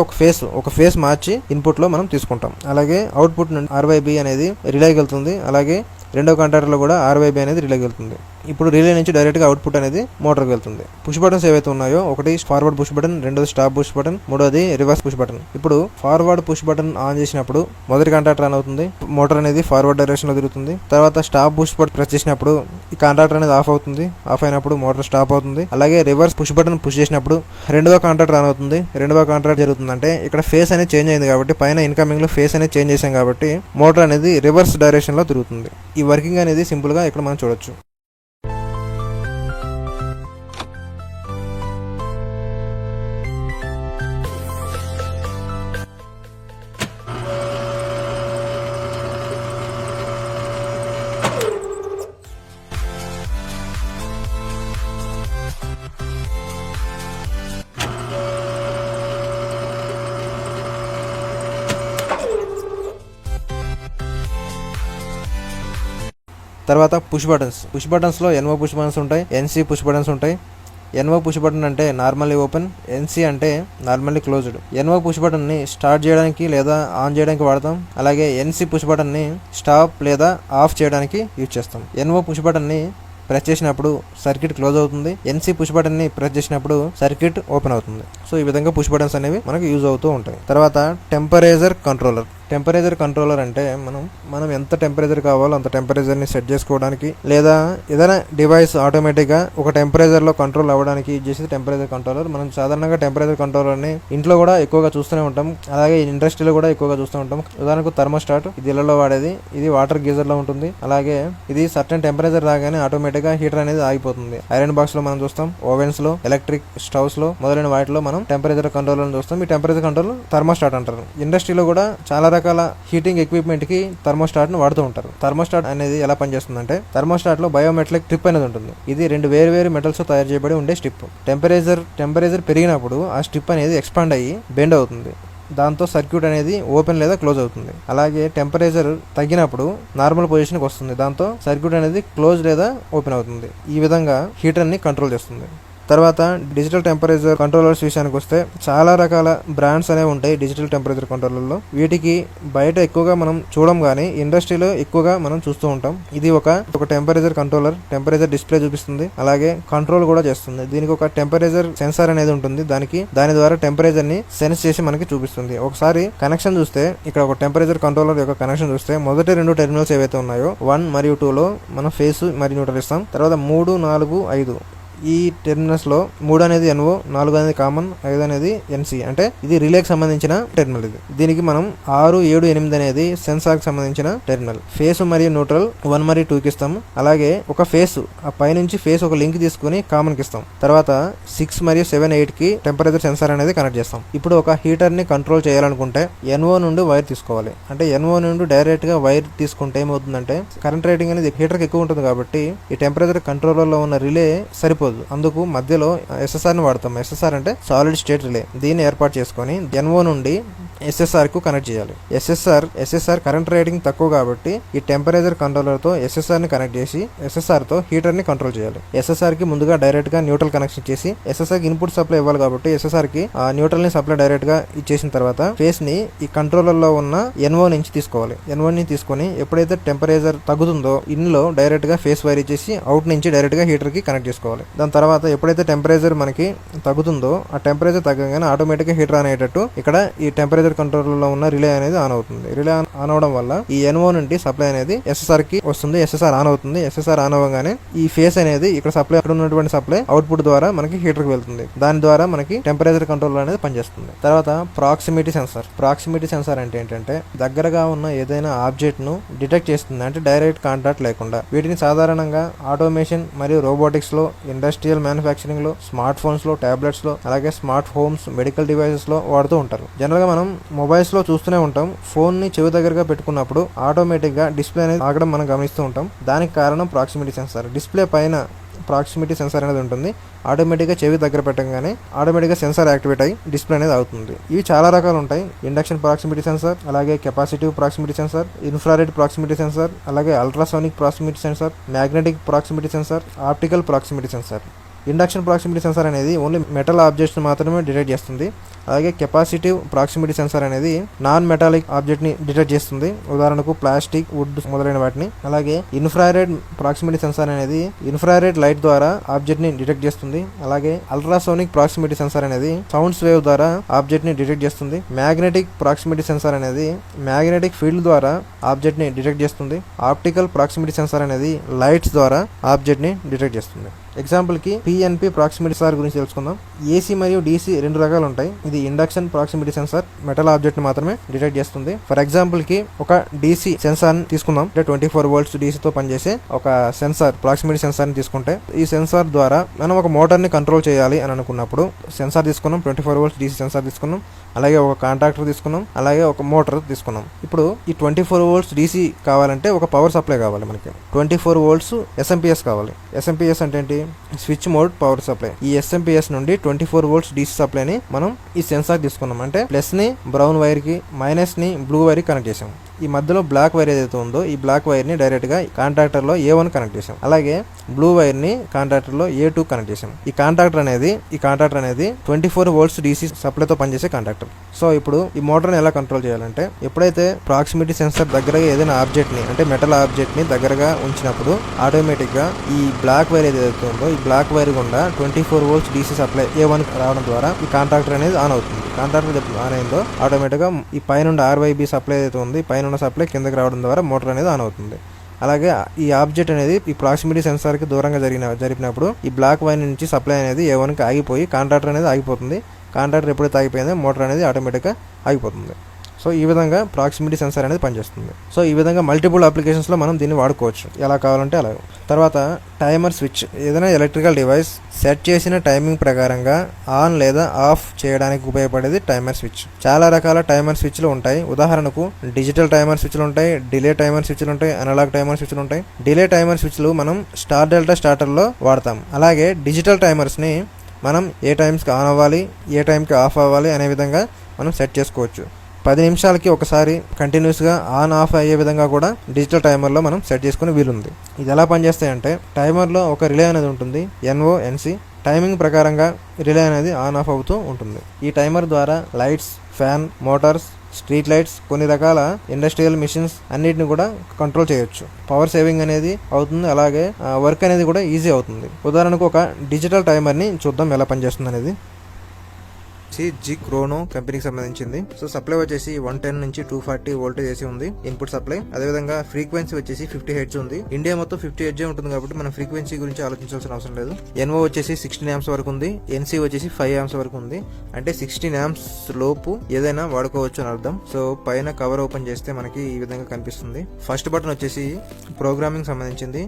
ఒక ఫేస్ మార్చి ఇన్పుట్ లో మనం తీసుకుంటాం. అలాగే అవుట్పుట్ నుండి RYB అనేది రిలేకి వెళ్తుంది. అలాగే రెండో కాంట్రాక్టర్ లో కూడా RYB అనేది రిలేకి వెళ్తుంది. ఇప్పుడు రిలే నుంచి డైరెక్ట్ గా అవుట్పుట్ అనేది మోటార్కి వెళ్తుంది. పుష్ బటన్స్ ఏవైతే ఉన్నాయో, ఒకటి ఫార్వర్డ్ పుష్ బటన్, రెండోది స్టాప్ పుష్ బటన్, మూడోది రివర్స్ పుష్ బటన్. ఇప్పుడు ఫార్వర్డ్ పుష్ బటన్ ఆన్ చేసినప్పుడు మొదటి కాంటాక్టర్ ఆన్ అవుతుంది, మోటార్ అనేది ఫార్వర్డ్ డైరెక్షన్ లో తిరుగుతుంది. తర్వాత స్టాప్ పుష్ బటన్ ప్రెస్ చేసినప్పుడు ఈ కాంటాక్టర్ అనేది ఆఫ్ అవుతుంది, ఆఫ్ అయినప్పుడు మోటార్ స్టాప్ అవుతుంది. అలాగే రివర్స్ పుష్ బటన్ పుష్ చేసినప్పుడు రెండవ కాంటాక్టర్ ఆన్ అవుతుంది, రెండవ కాంటాక్టర్ జరుగుతుంది. అంటే ఇక్కడ ఫేస్ అనేది చేంజ్ అయింది కాబట్టి, పైన ఇన్కమింగ్ లో ఫేస్ అనేది చేంజ్ చేసాం కాబట్టి మోటార్ అనేది రివర్స్ డైరెక్షన్ లో తిరుగుతుంది. ఈ వర్కింగ్ అనేది సింపుల్ గా ఇక్కడ మనం చూడొచ్చు. తర్వాత పుష్ బటన్స్లో ఎన్ఓ పుష్ బటన్స్ ఉంటాయి, ఎన్సీ పుష్ బటన్స్ ఉంటాయి. ఎన్ఓ పుష్ బటన్ అంటే నార్మల్లీ ఓపెన్, ఎన్సీ అంటే నార్మల్లీ క్లోజ్డ్. ఎన్ఓ పుష్ బటన్ని స్టార్ట్ చేయడానికి లేదా ఆన్ చేయడానికి వాడతాం. అలాగే ఎన్సీ పుష్ బటన్ని స్టాప్ లేదా ఆఫ్ చేయడానికి యూజ్ చేస్తాం. ఎన్ఓ పుష్ బటన్ని ప్రెస్ చేసినప్పుడు సర్క్యూట్ క్లోజ్ అవుతుంది, ఎన్సీ పుష్ బటన్ ని ప్రెస్ చేసినప్పుడు సర్క్యూట్ ఓపెన్ అవుతుంది. సో ఈ విధంగా పుష్ బటన్స్ అనేవి మనకు యూజ్ అవుతూ ఉంటాయి. తర్వాత టెంపరేచర్ కంట్రోలర్ అంటే మనం ఎంత టెంపరేచర్ కావాలో అంత టెంపరేచర్ ని సెట్ చేసుకోవడానికి, లేదా ఏదైనా డివైస్ ఆటోమేటిక్ గా ఒక టెంపరేచర్ లో కంట్రోల్ అవ్వడానికి యూజ్ చేసేది టెంపరేచర్ కంట్రోలర్. మనం సాధారణంగా టెంపరేచర్ కంట్రోలర్ ని ఇంట్లో కూడా ఎక్కువగా చూస్తూనే ఉంటాం, అలాగే ఇండస్ట్రీలో కూడా ఎక్కువగా చూస్తూ ఉంటాం. ఉదాహరణకు థర్మోస్టాట్, ఇది ఇళ్లలో వాడేది, ఇది వాటర్ గీజర్ లో ఉంటుంది. అలాగే ఇది సర్టెన్ టెంపరేచర్ రాగానే ఆటోమేటిక్ గా హీటర్ అనేది ఆగిపోతుంది. ఐరన్ బాక్స్ లో మనం చూస్తాం, ఓవెన్స్ లో, ఎలక్ట్రిక్ స్టవ్స్ లో మొదలైన వాటిలో మనం టెంపరేచర్ కంట్రోలర్ చూస్తాం. ఈ టెంపరేచర్ కంట్రోల్ థర్మోస్టాట్ అంటారు. ఇండస్ట్రీలో కూడా చాలా రకాల హీటింగ్ ఎక్విప్మెంట్ కి థర్మోస్టాట్ ను వాడుతూ ఉంటారు. థర్మోస్టాట్ అనేది ఎలా పనిచేస్తుందంటే, థర్మోస్టాట్ లో బయోమెట్రిక్ స్ట్రిప్ అనేది ఉంటుంది. ఇది రెండు వేరు మెటల్స్ తో తయారు చేయబడి ఉండే స్ట్రిప్. టెంపరేచర్ పెరిగినప్పుడు ఆ స్ట్రిప్ అనేది ఎక్స్పాండ్ అయ్యి బెండ్ అవుతుంది. దాంతో సర్క్యూట్ అనేది ఓపెన్ లేదా క్లోజ్ అవుతుంది. అలాగే టెంపరేచర్ తగ్గినప్పుడు నార్మల్ పొజిషన్కి వస్తుంది, దాంతో సర్క్యూట్ అనేది క్లోజ్ లేదా ఓపెన్ అవుతుంది. ఈ విధంగా హీటర్ ని కంట్రోల్ చేస్తుంది. తర్వాత డిజిటల్ టెంపరేచర్ కంట్రోలర్స్ విషయానికి వస్తే, చాలా రకాల బ్రాండ్స్ అనేవి ఉంటాయి డిజిటల్ టెంపరేచర్ కంట్రోలర్లో. వీటికి బయట ఎక్కువగా మనం చూడం, కానీ ఇండస్ట్రీలో ఎక్కువగా మనం చూస్తూ ఉంటాం. ఇది ఒక టెంపరేచర్ కంట్రోలర్, టెంపరేచర్ డిస్ప్లే చూపిస్తుంది, అలాగే కంట్రోల్ కూడా చేస్తుంది. దీనికి ఒక టెంపరేచర్ సెన్సార్ అనేది ఉంటుంది, దాని ద్వారా టెంపరేచర్ ని సెన్స్ చేసి మనకి చూపిస్తుంది. ఒకసారి కనెక్షన్ చూస్తే, ఇక్కడ ఒక టెంపరేచర్ కంట్రోలర్ యొక్క కనెక్షన్ చూస్తే, మొదటి రెండు టెర్మినల్స్ ఏవైతే ఉన్నాయో 1 మరియు 2 లో మనం ఫేస్ మరియు న్యూట్రల్ ఇస్తాం. తర్వాత 3, 4, 5 ఈ టెర్మినల్స్ లో 3 అనేది ఎన్ఓ, 4 అనేది కామన్, 5 అనేది ఎన్సీ. అంటే ఇది రిలేకి సంబంధించిన టెర్మినల్. దీనికి మనం 6, 7, 8 అనేది సెన్సార్ కి సంబంధించిన టెర్మినల్. ఫేస్ మరియు న్యూట్రల్ 1 మరియు 2 కి ఇస్తాము. అలాగే ఒక ఫేస్, ఆ పైనుంచి ఫేస్ ఒక లింక్ తీసుకుని కామన్ కి ఇస్తాం. తర్వాత 6 మరియు 7, 8 కి టెంపరేచర్ సెన్సార్ అనేది కనెక్ట్ చేస్తాం. ఇప్పుడు ఒక హీటర్ ని కంట్రోల్ చేయాలనుకుంటే ఎన్ఓ నుండి వైర్ తీసుకోవాలి. అంటే ఎన్ఓ నుండి డైరెక్ట్ గా వైర్ తీసుకుంటే ఏమవుతుందంటే, కరెంట్ రేటింగ్ అనేది హీటర్ కి ఎక్కువ ఉంటుంది కాబట్టి ఈ టెంపరేచర్ కంట్రోలర్ లో ఉన్న రిలే సరిపోదు. అందుకు మధ్యలో ఎస్ఎస్ఆర్ ని వాడతాం. ఎస్ఎస్ఆర్ అంటే సాలిడ్ స్టేట్ రిలే. దీన్ని ఏర్పాటు చేసుకొని ఎన్ఓ నుండి ఎస్ఎస్ఆర్ కు కనెక్ట్ చేయాలి. ఎస్ఎస్ఆర్ కరెంట్ రేటింగ్ తక్కువ కాబట్టి ఈ టెంపరేచర్ కంట్రోలర్ తో ఎస్ఎస్ఆర్ ని కనెక్ట్ చేసి ఎస్ఎస్ఆర్ తో హీటర్ ని కంట్రోల్ చేయాలి. ఎస్ఎస్ఆర్ కి ముందుగా డైరెక్ట్ గా న్యూట్రల్ కనెక్షన్ చేసి, ఎస్ఎస్ఆర్ కి ఇన్పుట్ సప్లై ఇవ్వాలి కాబట్టి ఎస్ఎస్ఆర్ కి ఆ న్యూట్రల్ ని సప్లై డైరెక్ట్ గా ఇచ్చేసిన తర్వాత ఫేస్ ని ఈ కంట్రోలర్ లో ఉన్న ఎన్ఓ నుంచి తీసుకోవాలి. ఎన్ఓ ని తీసుకొని ఎప్పుడైతే టెంపరేచర్ తగ్గుతుందో ఇన్ లో డైరెక్ట్ గా ఫేస్ వైర్ ఇచ్చేసి అవుట్ నుంచి డైరెక్ట్ గా హీటర్ కి కనెక్ట్ చేసుకోవాలి. దాని తర్వాత ఎప్పుడైతే టెంపరేచర్ మనకి తగ్గుతుందో ఆ టెంపరేచర్ తగ్గగానే ఆటోమేటిక్ గా హీటర్ ఆన్ అయ్యేటట్టు ఇక్కడ ఈ టెంపరేచర్ కంట్రోలర్ లో ఉన్న రిలే అనేది ఆన్ అవుతుంది. రిలే ఆన్ అవడం వల్ల ఈ ఎన్ఓ నుండి సప్లై అనేది ఎస్ఎస్ఆర్ కి వస్తుంది. ఎస్ఎస్ఆర్ ఆన్ అవుతుంది. ఎస్ఎస్ఆర్ ఆన్ అవ్వగానే ఈ ఫేస్ అనేది ఇక్కడ సప్లై, అక్కడ ఉన్నటువంటి సప్లై అవుట్పుట్ ద్వారా మనకి హీటర్ కి వెళ్తుంది. దాని ద్వారా మనకి టెంపరేచర్ కంట్రోలర్ అనేది పనిచేస్తుంది. తర్వాత ప్రాక్సిమిటీ సెన్సార్ అంటే ఏంటంటే, దగ్గరగా ఉన్న ఏదైనా ఆబ్జెక్ట్ ను డిటెక్ట్ చేస్తుంది. అంటే డైరెక్ట్ కాంటాక్ట్ లేకుండా. వీటిని సాధారణంగా ఆటోమేషన్ మరియు రోబోటిక్స్ లో, ఇండస్ట్రియల్ మ్యానుఫ్యాక్చరింగ్ లో, స్మార్ట్ ఫోన్స్ లో, టాబ్లెట్స్ లో, అలాగే స్మార్ట్ హోమ్స్, మెడికల్ డివైసెస్ లో వాడుతూ ఉంటారు. జనరల్ గా మనం మొబైల్స్ లో చూస్తూనే ఉంటాం, ఫోన్ ని చెవి దగ్గరగా పెట్టుకున్నప్పుడు ఆటోమేటిక్ గా డిస్ప్లే అనేది ఆగడం మనం గమనిస్తూ ఉంటాం. దానికి కారణం ప్రాక్సిమిటీ సెన్సార్. డిస్ప్లే పైన ప్రాక్సిమిటీ సెన్సార్ అనేది ఉంటుంది. ఆటోమేటిక్గా చెవి దగ్గర పెట్టగానే ఆటోమేటిక్గా సెన్సార్ యాక్టివేట్ అయ్యి డిస్ప్లే అనేది అవుతుంది. ఇవి చాలా రకాలు ఉంటాయి. ఇండక్షన్ ప్రాక్సిమిటీ సెన్సార్, అలాగే capacitive proximity sensor, infrared proximity sensor, అలాగే ultrasonic proximity sensor, magnetic proximity sensor, optical proximity sensor. Induction proximity sensor అనేది ఓన్లీ మెటల్ ఆబ్జెక్ట్స్ మాత్రమే డిటెక్ట్ చేస్తుంది. అలాగే కెపాసిటివ్ ప్రాక్సిమిటీ సెన్సార్ అనేది నాన్ మెటాలిక్ ఆబ్జెక్ట్ ని detect చేస్తుంది, ఉదాహరణకు ప్లాస్టిక్, వుడ్ మొదలైన వాటిని. అలాగే ఇన్ఫ్రారెడ్ ప్రాక్సిమిటీ సెన్సార్ అనేది ఇన్ఫ్రారెడ్ లైట్ ద్వారా ఆబ్జెక్ట్ ని డిటెక్ట్ చేస్తుంది. అలాగే అల్ట్రాసోనిక్ ప్రాక్సిమిటీ సెన్సార్ అనేది సౌండ్స్ వేవ్ ద్వారా ఆబ్జెక్ట్ ని డిటెక్ట్ చేస్తుంది. మ్యాగ్నెటిక్ ప్రాక్సిమిటీ సెన్సార్ అనేది మ్యాగ్నెటిక్ ఫీల్డ్ ద్వారా ఆబ్జెక్ట్ ని డిటెక్ట్ చేస్తుంది. ఆప్టికల్ ప్రాక్సిమిటీ సెన్సార్ అనేది లైట్స్ ద్వారా ఆబ్జెక్ట్ ని డిటెక్ట్ చేస్తుంది. ఎగ్జాంపుల్ కి పిఎన్పి ప్రాక్సిమిటీ సెన్సార్ గురించి తెలుసుకుందాం. ఏసీ మరియు డీసీ రెండు రకాలు ఉంటాయి. ఇది induction proximity censor metal object ని మాత్రమే డిటెక్ట్ చేస్తుంది. ఫర్ ఎగ్జాంపుల్ కి ఒక డీసీ సెన్సార్ తీసుకుందాం. 24 వోల్ట్స్ డీసీ తో పనిచేసే ఒక సెన్సార్ ప్రాక్సిమిటీ సెన్సార్ ని తీసుకుంటే, ఈ సెన్సార్ ద్వారా మనం ఒక మోటార్ ని కంట్రోల్ చేయాలి అని అనుకున్నప్పుడు సెన్సార్ తీసుకున్నాం, 24 వోల్ట్స్ డీసీ సెన్సార్ తీసుకున్నాం, అలాగే ఒక కాంటాక్టర్ తీసుకున్నాం, అలాగే ఒక మోటార్ తీసుకున్నాం. ఇప్పుడు ఈ 24 వోల్ట్స్ డీసీ కావాలంటే ఒక పవర్ సప్లై కావాలి మనకి. 24 వోల్ట్స్ ఎస్ఎంపిఎస్ కావాలి. ఎస్ఎంపిఎస్ అంటే ఏంటి? Switch mode power supply. ఈ ఎస్ఎంపిఎస్ నుండి 24 వోల్ట్స్ డీసీ సప్లైని మనం ఈ సెన్సార్ తీసుకున్నాం. అంటే ప్లస్ ని బ్రౌన్ వైర్ కి, మైనస్ ని బ్లూ వైర్ కి కనెక్ట్ చేసాం. ఈ మధ్యలో బ్లాక్ వైర్ ఏదైతే ఉందో ఈ బ్లాక్ వైర్ ని డైరెక్ట్ గా కాంటాక్టర్ లో A1 కనెక్ట్ చేసాం. అలాగే బ్లూ వైర్ ని కాంటాక్టర్ లో A2 కనెక్ట్ చేసాం. ఈ కాంటాక్టర్ అనేది 24 వోల్ట్స్ డీసీ సప్లై తో పనిచేసే కాంటాక్టర్. సో ఇప్పుడు ఈ మోటార్ ని ఎలా కంట్రోల్ చేయాలంటే, ఎప్పుడైతే ప్రాక్సిమిటీ సెన్సార్ దగ్గరగా ఏదైనా ఆబ్జెక్ట్ ని అంటే మెటల్ ఆబ్జెక్ట్ ని దగ్గరగా ఉంచినప్పుడు ఆటోమేటిక్ గా ఈ బ్లాక్ వైర్ ఏదైతే ఉందో ఈ బ్లాక్ వైర్ గుండా 24 వోల్ట్స్ డీసీ సప్లై A1 రావడం ద్వారా ఈ కాంటాక్టర్ అనేది ఆన్ అవుతుంది. కాంటాక్టర్ ఆన్ అయిందో ఆటోమేటిక్ గా ఈ పైన RYB సప్లై ఏదైతే ఉంది పైన ఉన్న సప్లై కిందకి రావడం ద్వారా మోటార్ అనేది ఆన్ అవుతుంది. అలాగే ఈ ఆబ్జెక్ట్ అనేది ఈ ప్రాక్సిమిటీ సెన్సార్ కి దూరంగా జరిపినప్పుడు ఈ బ్లాక్ వైర్ నుంచి సప్లై అనేది A1 కి ఆగిపోయి కాంటాక్టర్ అనేది ఆగిపోతుంది. కాంటాక్టర్ ఎప్పుడైతే ఆగిపోయిందో మోటార్ అనేది ఆటోమేటిక్గా ఆగిపోతుంది. సో ఈ విధంగా ప్రాక్సిమిటీ సెన్సార్ అనేది పనిచేస్తుంది. సో ఈ విధంగా మల్టిపుల్ అప్లికేషన్స్లో మనం దీన్ని వాడుకోవచ్చు, ఎలా కావాలంటే అలా. తర్వాత టైమర్ స్విచ్. ఏదైనా ఎలక్ట్రికల్ డివైస్ సెట్ చేసిన టైమింగ్ ప్రకారంగా ఆన్ లేదా ఆఫ్ చేయడానికి ఉపయోగపడేది టైమర్ స్విచ్. చాలా రకాల టైమర్ స్విచ్లు ఉంటాయి. ఉదాహరణకు డిజిటల్ టైమర్ స్విచ్లు ఉంటాయి, డిలే టైమర్ స్విచ్లు ఉంటాయి, అనలాగ్ టైమర్ స్విచ్లు ఉంటాయి. డిలే టైమర్ స్విచ్లు మనం స్టార్ డెల్టా స్టార్టర్లో వాడతాం. అలాగే డిజిటల్ టైమర్స్ని మనం ఏ టైమ్స్కి ఆన్ అవ్వాలి, ఏ టైంకి ఆఫ్ అవ్వాలి అనే విధంగా మనం సెట్ చేసుకోవచ్చు. 10 నిమిషాలకి ఒకసారి కంటిన్యూస్గా ఆన్ ఆఫ్ అయ్యే విధంగా కూడా డిజిటల్ టైమర్లో మనం సెట్ చేసుకునే వీలుంది. ఇది ఎలా పనిచేస్తాయంటే, టైమర్లో ఒక రిలే అనేది ఉంటుంది, NONC. టైమింగ్ ప్రకారంగా రిలే అనేది ఆన్ ఆఫ్ అవుతూ ఉంటుంది. ఈ టైమర్ ద్వారా lights, fan, Motors, street lights, కొన్ని రకాల ఇండస్ట్రియల్ మిషన్స్ అన్నిటిని కూడా కంట్రోల్ చేయొచ్చు. పవర్ సేవింగ్ అనేది అవుతుంది, అలాగే వర్క్ అనేది కూడా ఈజీ అవుతుంది. ఉదాహరణకు ఒక డిజిటల్ టైమర్ని చూద్దాం ఎలా పనిచేస్తుంది అనేది. జీ క్రోనో కంపెనీకి సంబంధించింది. సో సప్లై వచ్చేసి 110 నుంచి 240 వోల్టేజ్ ఏసీ ఉంది ఇన్పుట్ సప్లై. అదేవిధంగా ఫ్రీక్వెన్సీ వచ్చేసి 50 హెర్ట్జ్ ఉంది. ఇండియా మొత్తం 50 హెర్ట్జ్ ఉంటుంది కాబట్టి మనం ఫ్రీక్వెన్సీ గురించి ఆలోచించాల్సిన అవసరం లేదు. NO వచ్చేసి 16 amps వరకు ఉంది, NC వచ్చేసి 5 amps వరకు ఉంది. అంటే 16 amps లోపు ఏదైనా వాడుకోవచ్చు అని అర్థం. సో పైన కవర్ ఓపెన్ చేస్తే మనకి ఈ విధంగా కనిపిస్తుంది. ఫస్ట్ బటన్ వచ్చేసి ప్రోగ్రామింగ్ సంబంధించింది,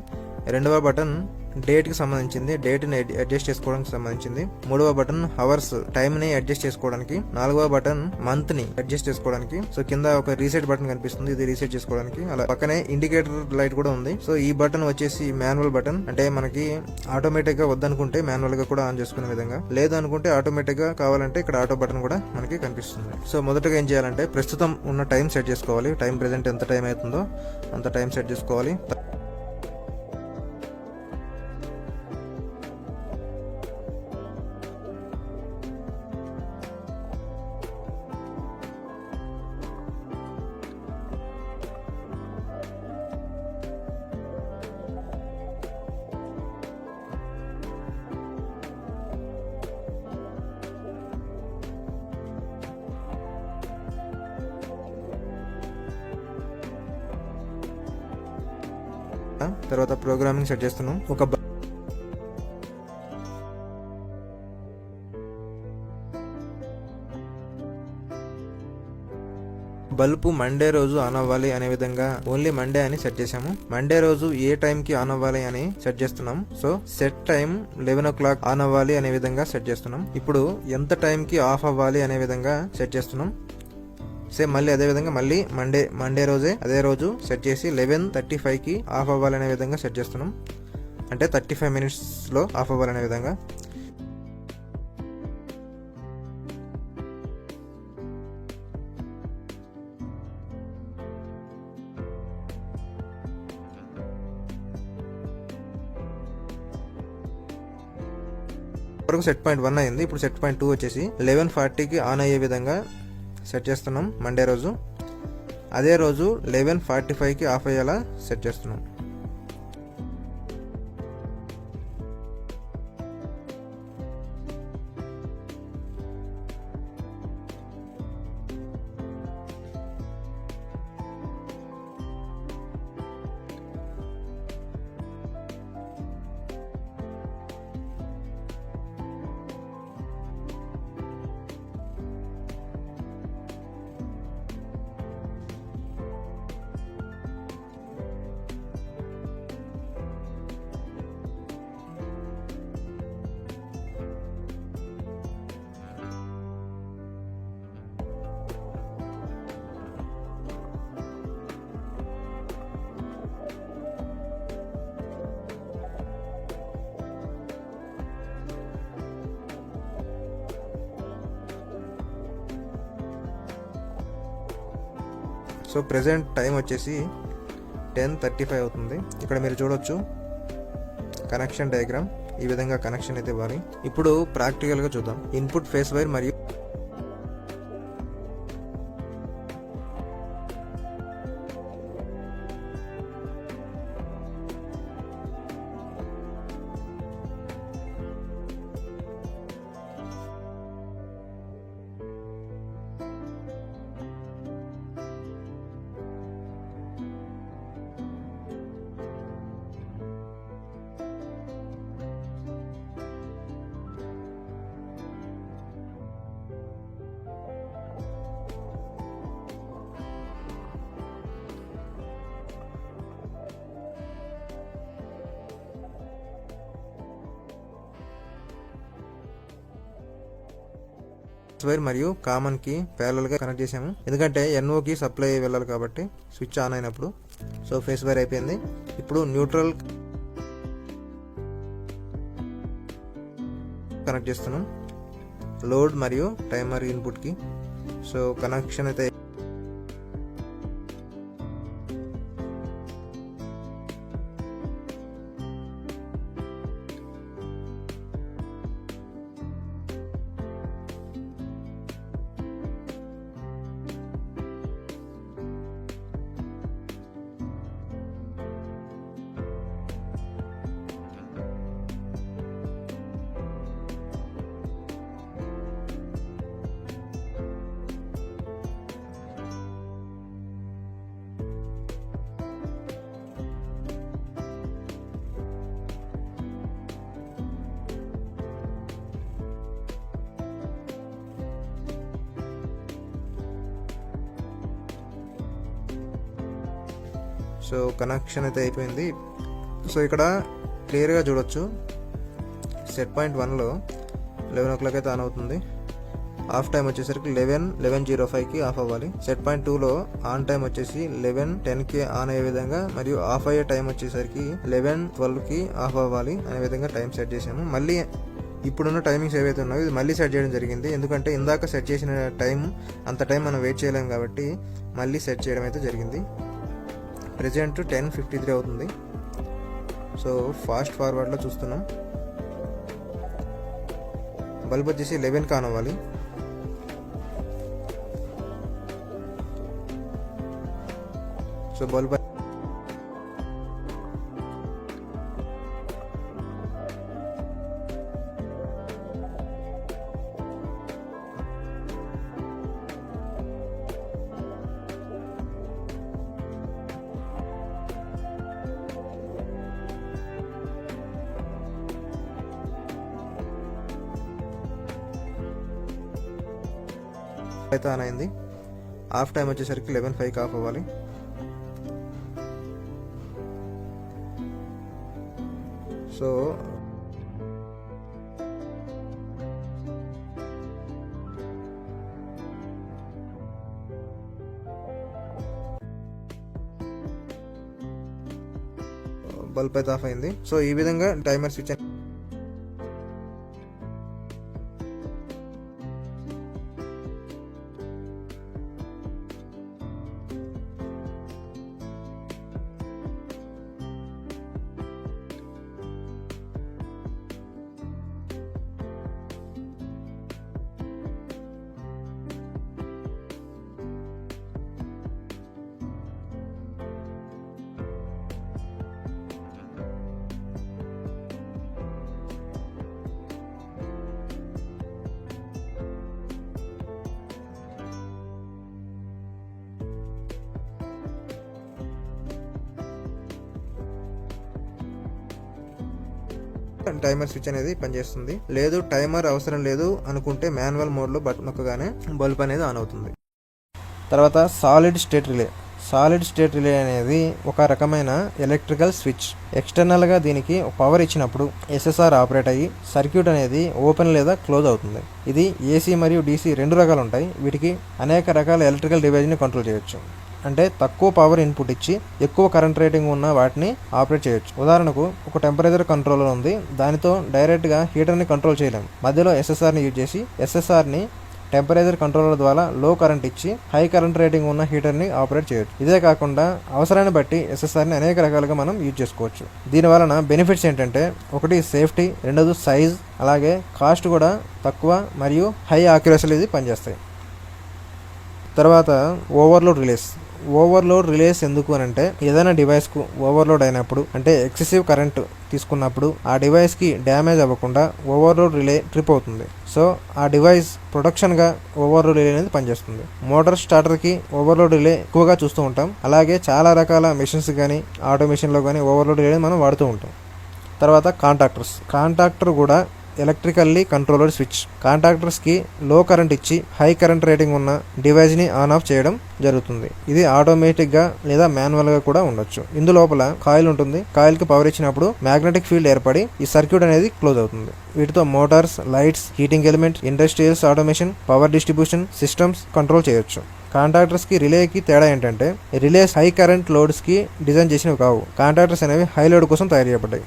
రెండవ బటన్ డేట్ కి సంబంధించింది, డేట్ ని అడ్జస్ట్ చేసుకోవడానికి సంబంధించింది, మూడవ బటన్ హవర్స్ టైం ని అడ్జస్ట్ చేసుకోవడానికి, నాలుగవ బటన్ మంత్ ని అడ్జస్ట్ చేసుకోవడానికి. సో కింద ఒక రీసెట్ బటన్ కనిపిస్తుంది, ఇది రీసెట్ చేసుకోవడానికి. అలా పక్కనే ఇండికేటర్ లైట్ కూడా ఉంది. సో ఈ బటన్ వచ్చేసి మాన్యువల్ బటన్, అంటే మనకి ఆటోమేటిక్ గా వద్దనుకుంటే మాన్యువల్ గా కూడా ఆన్ చేసుకునే విధంగా, లేదు అనుకుంటే ఆటోమేటిక్ గా కావాలంటే ఇక్కడ ఆటో బటన్ కూడా మనకి కనిపిస్తుంది. సో మొదటగా ఏం చేయాలంటే ప్రస్తుతం ఉన్న టైం సెట్ చేసుకోవాలి. టైం ప్రెసెంట్ ఎంత టైం అవుతుందో అంత టైం సెట్ చేసుకోవాలి. తర్వాత ప్రోగ్రామింగ్ సెట్ చేస్తున్నాం. ఒక బల్బు మండే రోజు ఆన్ అవ్వాలి అనే విధంగా ఓన్లీ మండే అని సెట్ చేసాము. మండే రోజు ఏ టైం కి ఆన్ అవ్వాలి అని సెట్ చేస్తున్నాం. So set time 11 o'clock on అవ్వాలి అనే విధంగా సెట్ చేస్తున్నాం. ఇప్పుడు ఎంత టైం కి ఆఫ్ అవ్వాలి అనే విధంగా సెట్ చేస్తున్నాం. సేమ్ మళ్ళీ అదే విధంగా మళ్ళీ మండే రోజే అదే రోజు సెట్ చేసి 11:35 కి ఆఫ్ అవ్వాలనే విధంగా సెట్ చేస్తున్నాం. అంటే 35 minutes లో ఆఫ్ అవ్వాలనే విధంగా. వరకు సెట్ పాయింట్ 1 అయింది. ఇప్పుడు సెట్ పాయింట్ 2 వచ్చేసి 11:40కి ఆన్ అయ్యే విధంగా సెట్ చేస్తున్నాం మండే రోజు. అదే రోజు 11:45కి ఆఫ్ అయ్యేలా సెట్ చేస్తున్నాం. సో ప్రెజెంట్ టైం వచ్చేసి 10:35 అవుతుంది. ఇక్కడ మీరు చూడొచ్చు కనెక్షన్ డయాగ్రామ్. ఈ విధంగా కనెక్షన్ అయితే ఇవ్వాలి. ఇప్పుడు ప్రాక్టికల్గా చూద్దాం. ఇన్పుట్ ఫేస్ వైర్ మరియు వైర్ మరియు కామన్ కి ప్యారలల్ గా కనెక్ట్ చేసాము. ఎందుకంటే NO కి సప్లై వెళ్ళాలి కాబట్టి స్విచ్ ఆన్ అయినప్పుడు. సో ఫేస్ వైర్ అయిపోయింది. ఇప్పుడు న్యూట్రల్ కనెక్ట్ చేస్తున్నాం లోడ్ మరియు టైమర్ ఇన్పుట్ కి. సో కనెక్షన్ అయితే సో కనెక్షన్ అయితే అయిపోయింది. సో ఇక్కడ క్లియర్గా చూడొచ్చు సెట్ పాయింట్ 1లో 11 o'clock అయితే ఆన్ అవుతుంది. ఆఫ్ టైం వచ్చేసరికి 11:05కి ఆఫ్ అవ్వాలి. సెట్ పాయింట్ 2లో ఆన్ టైం వచ్చేసి 11:10కి ఆన్ అయ్యే విధంగా మరియు ఆఫ్ అయ్యే టైం వచ్చేసరికి 11:12కి ఆఫ్ అవ్వాలి అనే విధంగా టైం సెట్ చేసాము. మళ్ళీ ఇప్పుడున్న టైమింగ్స్ ఏవైతే ఉన్నాయో ఇది మళ్ళీ సెట్ చేయడం జరిగింది. ఎందుకంటే ఇందాక సెట్ చేసిన టైం అంత టైం మనం వెయిట్ చేయలేము కాబట్టి మళ్ళీ సెట్ చేయడం అయితే జరిగింది. ప్రెజెంట్ 10:53 అవుతుంది. సో ఫాస్ట్ ఫార్వర్డ్లో చూస్తున్నాం. బల్బ్ వచ్చేసి 11కి ఆన్ అవ్వాలి. సో బల్బ్ అయితే ఆన్ అయింది. ఆఫ్ టైం వచ్చేసరికి 11:05కి ఆఫ్ అవ్వాలి. సో బల్బ్ అయితే ఆఫ్ అయింది. సో ఈ విధంగా టైమర్ స్విచ్ టైమర్ స్విచ్ అనేది పనిచేస్తుంది. లేదు టైమర్ అవసరం లేదు అనుకుంటే మాన్యువల్ మోడ్లో బటన్ నొక్కగానే బల్బ్ అనేది ఆన్ అవుతుంది. తర్వాత solid state relay. Solid state relay అనేది ఒక రకమైన ఎలక్ట్రికల్ స్విచ్. ఎక్స్టర్నల్గా దీనికి పవర్ ఇచ్చినప్పుడు ఎస్ఎస్ఆర్ ఆపరేట్ అయ్యి సర్క్యూట్ అనేది ఓపెన్ లేదా క్లోజ్ అవుతుంది. ఇది ఏసీ మరియు డీసీ 2 రకాలు ఉంటాయి. వీటికి అనేక రకాల ఎలక్ట్రికల్ డివైజ్ని కంట్రోల్ చేయొచ్చు. అంటే తక్కువ పవర్ ఇన్పుట్ ఇచ్చి ఎక్కువ కరెంట్ రేటింగ్ ఉన్న వాటిని ఆపరేట్ చేయొచ్చు. ఉదాహరణకు ఒక టెంపరేచర్ కంట్రోలర్ ఉంది, దానితో డైరెక్ట్గా హీటర్ని కంట్రోల్ చేయలేము. మధ్యలో ఎస్ఎస్ఆర్ని యూజ్ చేసి ఎస్ఎస్ఆర్ని టెంపరేచర్ కంట్రోలర్ ద్వారా లో కరెంట్ ఇచ్చి హై కరెంట్ రేటింగ్ ఉన్న హీటర్ని ఆపరేట్ చేయొచ్చు. ఇదే కాకుండా అవసరాన్ని బట్టి ఎస్ఎస్ఆర్ని అనేక రకాలుగా మనం యూజ్ చేసుకోవచ్చు. దీనివలన బెనిఫిట్స్ ఏంటంటే, ఒకటి సేఫ్టీ, రెండోది సైజ్, అలాగే కాస్ట్ కూడా తక్కువ మరియు హై యాక్యురసీలు ఇది పనిచేస్తాయి. తర్వాత ఓవర్లోడ్ రిలేస్. ఓవర్లోడ్ రిలేస్ ఎందుకు అని అంటే, ఏదైనా డివైస్కు ఓవర్లోడ్ అయినప్పుడు అంటే ఎక్సెసివ్ కరెంట్ తీసుకున్నప్పుడు ఆ డివైస్కి డ్యామేజ్ అవ్వకుండా ఓవర్లోడ్ రిలే ట్రిప్ అవుతుంది. సో ఆ డివైస్ ప్రొటెక్షన్గా ఓవర్లోడ్ రిలే అనేది పనిచేస్తుంది. మోటార్ స్టార్టర్కి ఓవర్లోడ్ రిలే ఎక్కువగా చూస్తూ ఉంటాం. అలాగే చాలా రకాల మెషిన్స్ కానీ ఆటోమేషన్లో కానీ ఓవర్లోడ్ రిలే మనం వాడుతూ ఉంటాం. తర్వాత కాంటాక్టర్స్. కాంటాక్టర్ కూడా ఎలక్ట్రికల్లీ కంట్రోలర్ స్విచ్. కాంటాక్టర్స్కి లో కరెంట్ ఇచ్చి హై కరెంట్ రేటింగ్ ఉన్న డివైస్ని ఆన్ ఆఫ్ చేయడం జరుగుతుంది. ఇది ఆటోమేటిక్గా లేదా మాన్యువల్గా కూడా ఉండొచ్చు. ఇందులోపల కాయిల్ ఉంటుంది. కాయిల్కి పవర్ ఇచ్చినప్పుడు మ్యాగ్నెటిక్ ఫీల్డ్ ఏర్పడి ఈ సర్క్యూట్ అనేది క్లోజ్ అవుతుంది. వీటితో Motors, lights, heating element, industrials automation, power distribution systems control చేయొచ్చు. కాంటాక్టర్స్కి రిలేకి తేడా ఏంటంటే, రిలేస్ హై కరెంట్ లోడ్స్కి డిజైన్ చేసినవి కావు. కాంటాక్టర్స్ అనేవి హై లోడ్ కోసం తయారు చేయబడ్డాయి.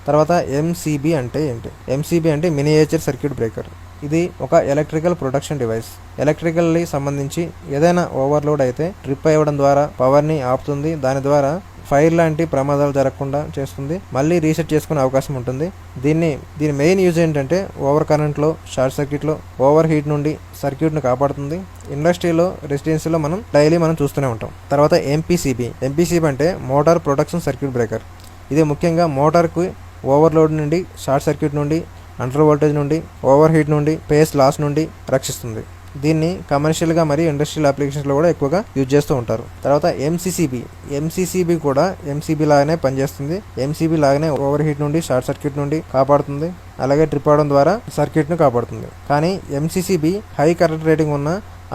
తర్వాత ఎంసీబీ అంటే ఏంటి? ఎంసీబీ అంటే మినియేచర్ సర్క్యూట్ బ్రేకర్. ఇది ఒక ఎలక్ట్రికల్ ప్రొటెక్షన్ డివైస్. ఎలక్ట్రికల్లీ సంబంధించి ఏదైనా ఓవర్లోడ్ అయితే ట్రిప్ అవ్వడం ద్వారా పవర్ని ఆపుతుంది. దాని ద్వారా ఫైర్ లాంటి ప్రమాదాలు జరగకుండా చేస్తుంది. మళ్ళీ రీసెట్ చేసుకునే అవకాశం ఉంటుంది. దీని మెయిన్ యూజ్ ఏంటంటే, ఓవర్ కరెంట్లో, షార్ట్ సర్క్యూట్లో, ఓవర్ హీట్ నుండి సర్క్యూట్ను కాపాడుతుంది. ఇండస్ట్రీలో, రెసిడెన్సీలో డైలీ మనం చూస్తూనే ఉంటాం. తర్వాత ఎంపీసీబీ. ఎంపీసీబీ అంటే మోటార్ ప్రొటెక్షన్ సర్క్యూట్ బ్రేకర్. ఇది ముఖ్యంగా మోటార్కు ఓవర్లోడ్ నుండి, షార్ట్ సర్క్యూట్ నుండి, అండర్ వోల్టేజ్ నుండి, ఓవర్ హీట్ నుండి, పేస్ లాస్ నుండి రక్షిస్తుంది. దీన్ని కమర్షియల్గా మరియు ఇండస్ట్రియల్ అప్లికేషన్స్లో కూడా ఎక్కువగా యూజ్ చేస్తూ ఉంటారు. తర్వాత ఎంసీసీబీ కూడా ఎంసీబీ లాగానే పనిచేస్తుంది. ఎంసీబీ లాగానే ఓవర్ హీట్ నుండి, షార్ట్ సర్క్యూట్ నుండి కాపాడుతుంది. అలాగే ట్రిప్ అవడం ద్వారా సర్క్యూట్ను కాపాడుతుంది. కానీ ఎంసీసీబీ హై కరెంట్ రేటింగ్ ఉన్న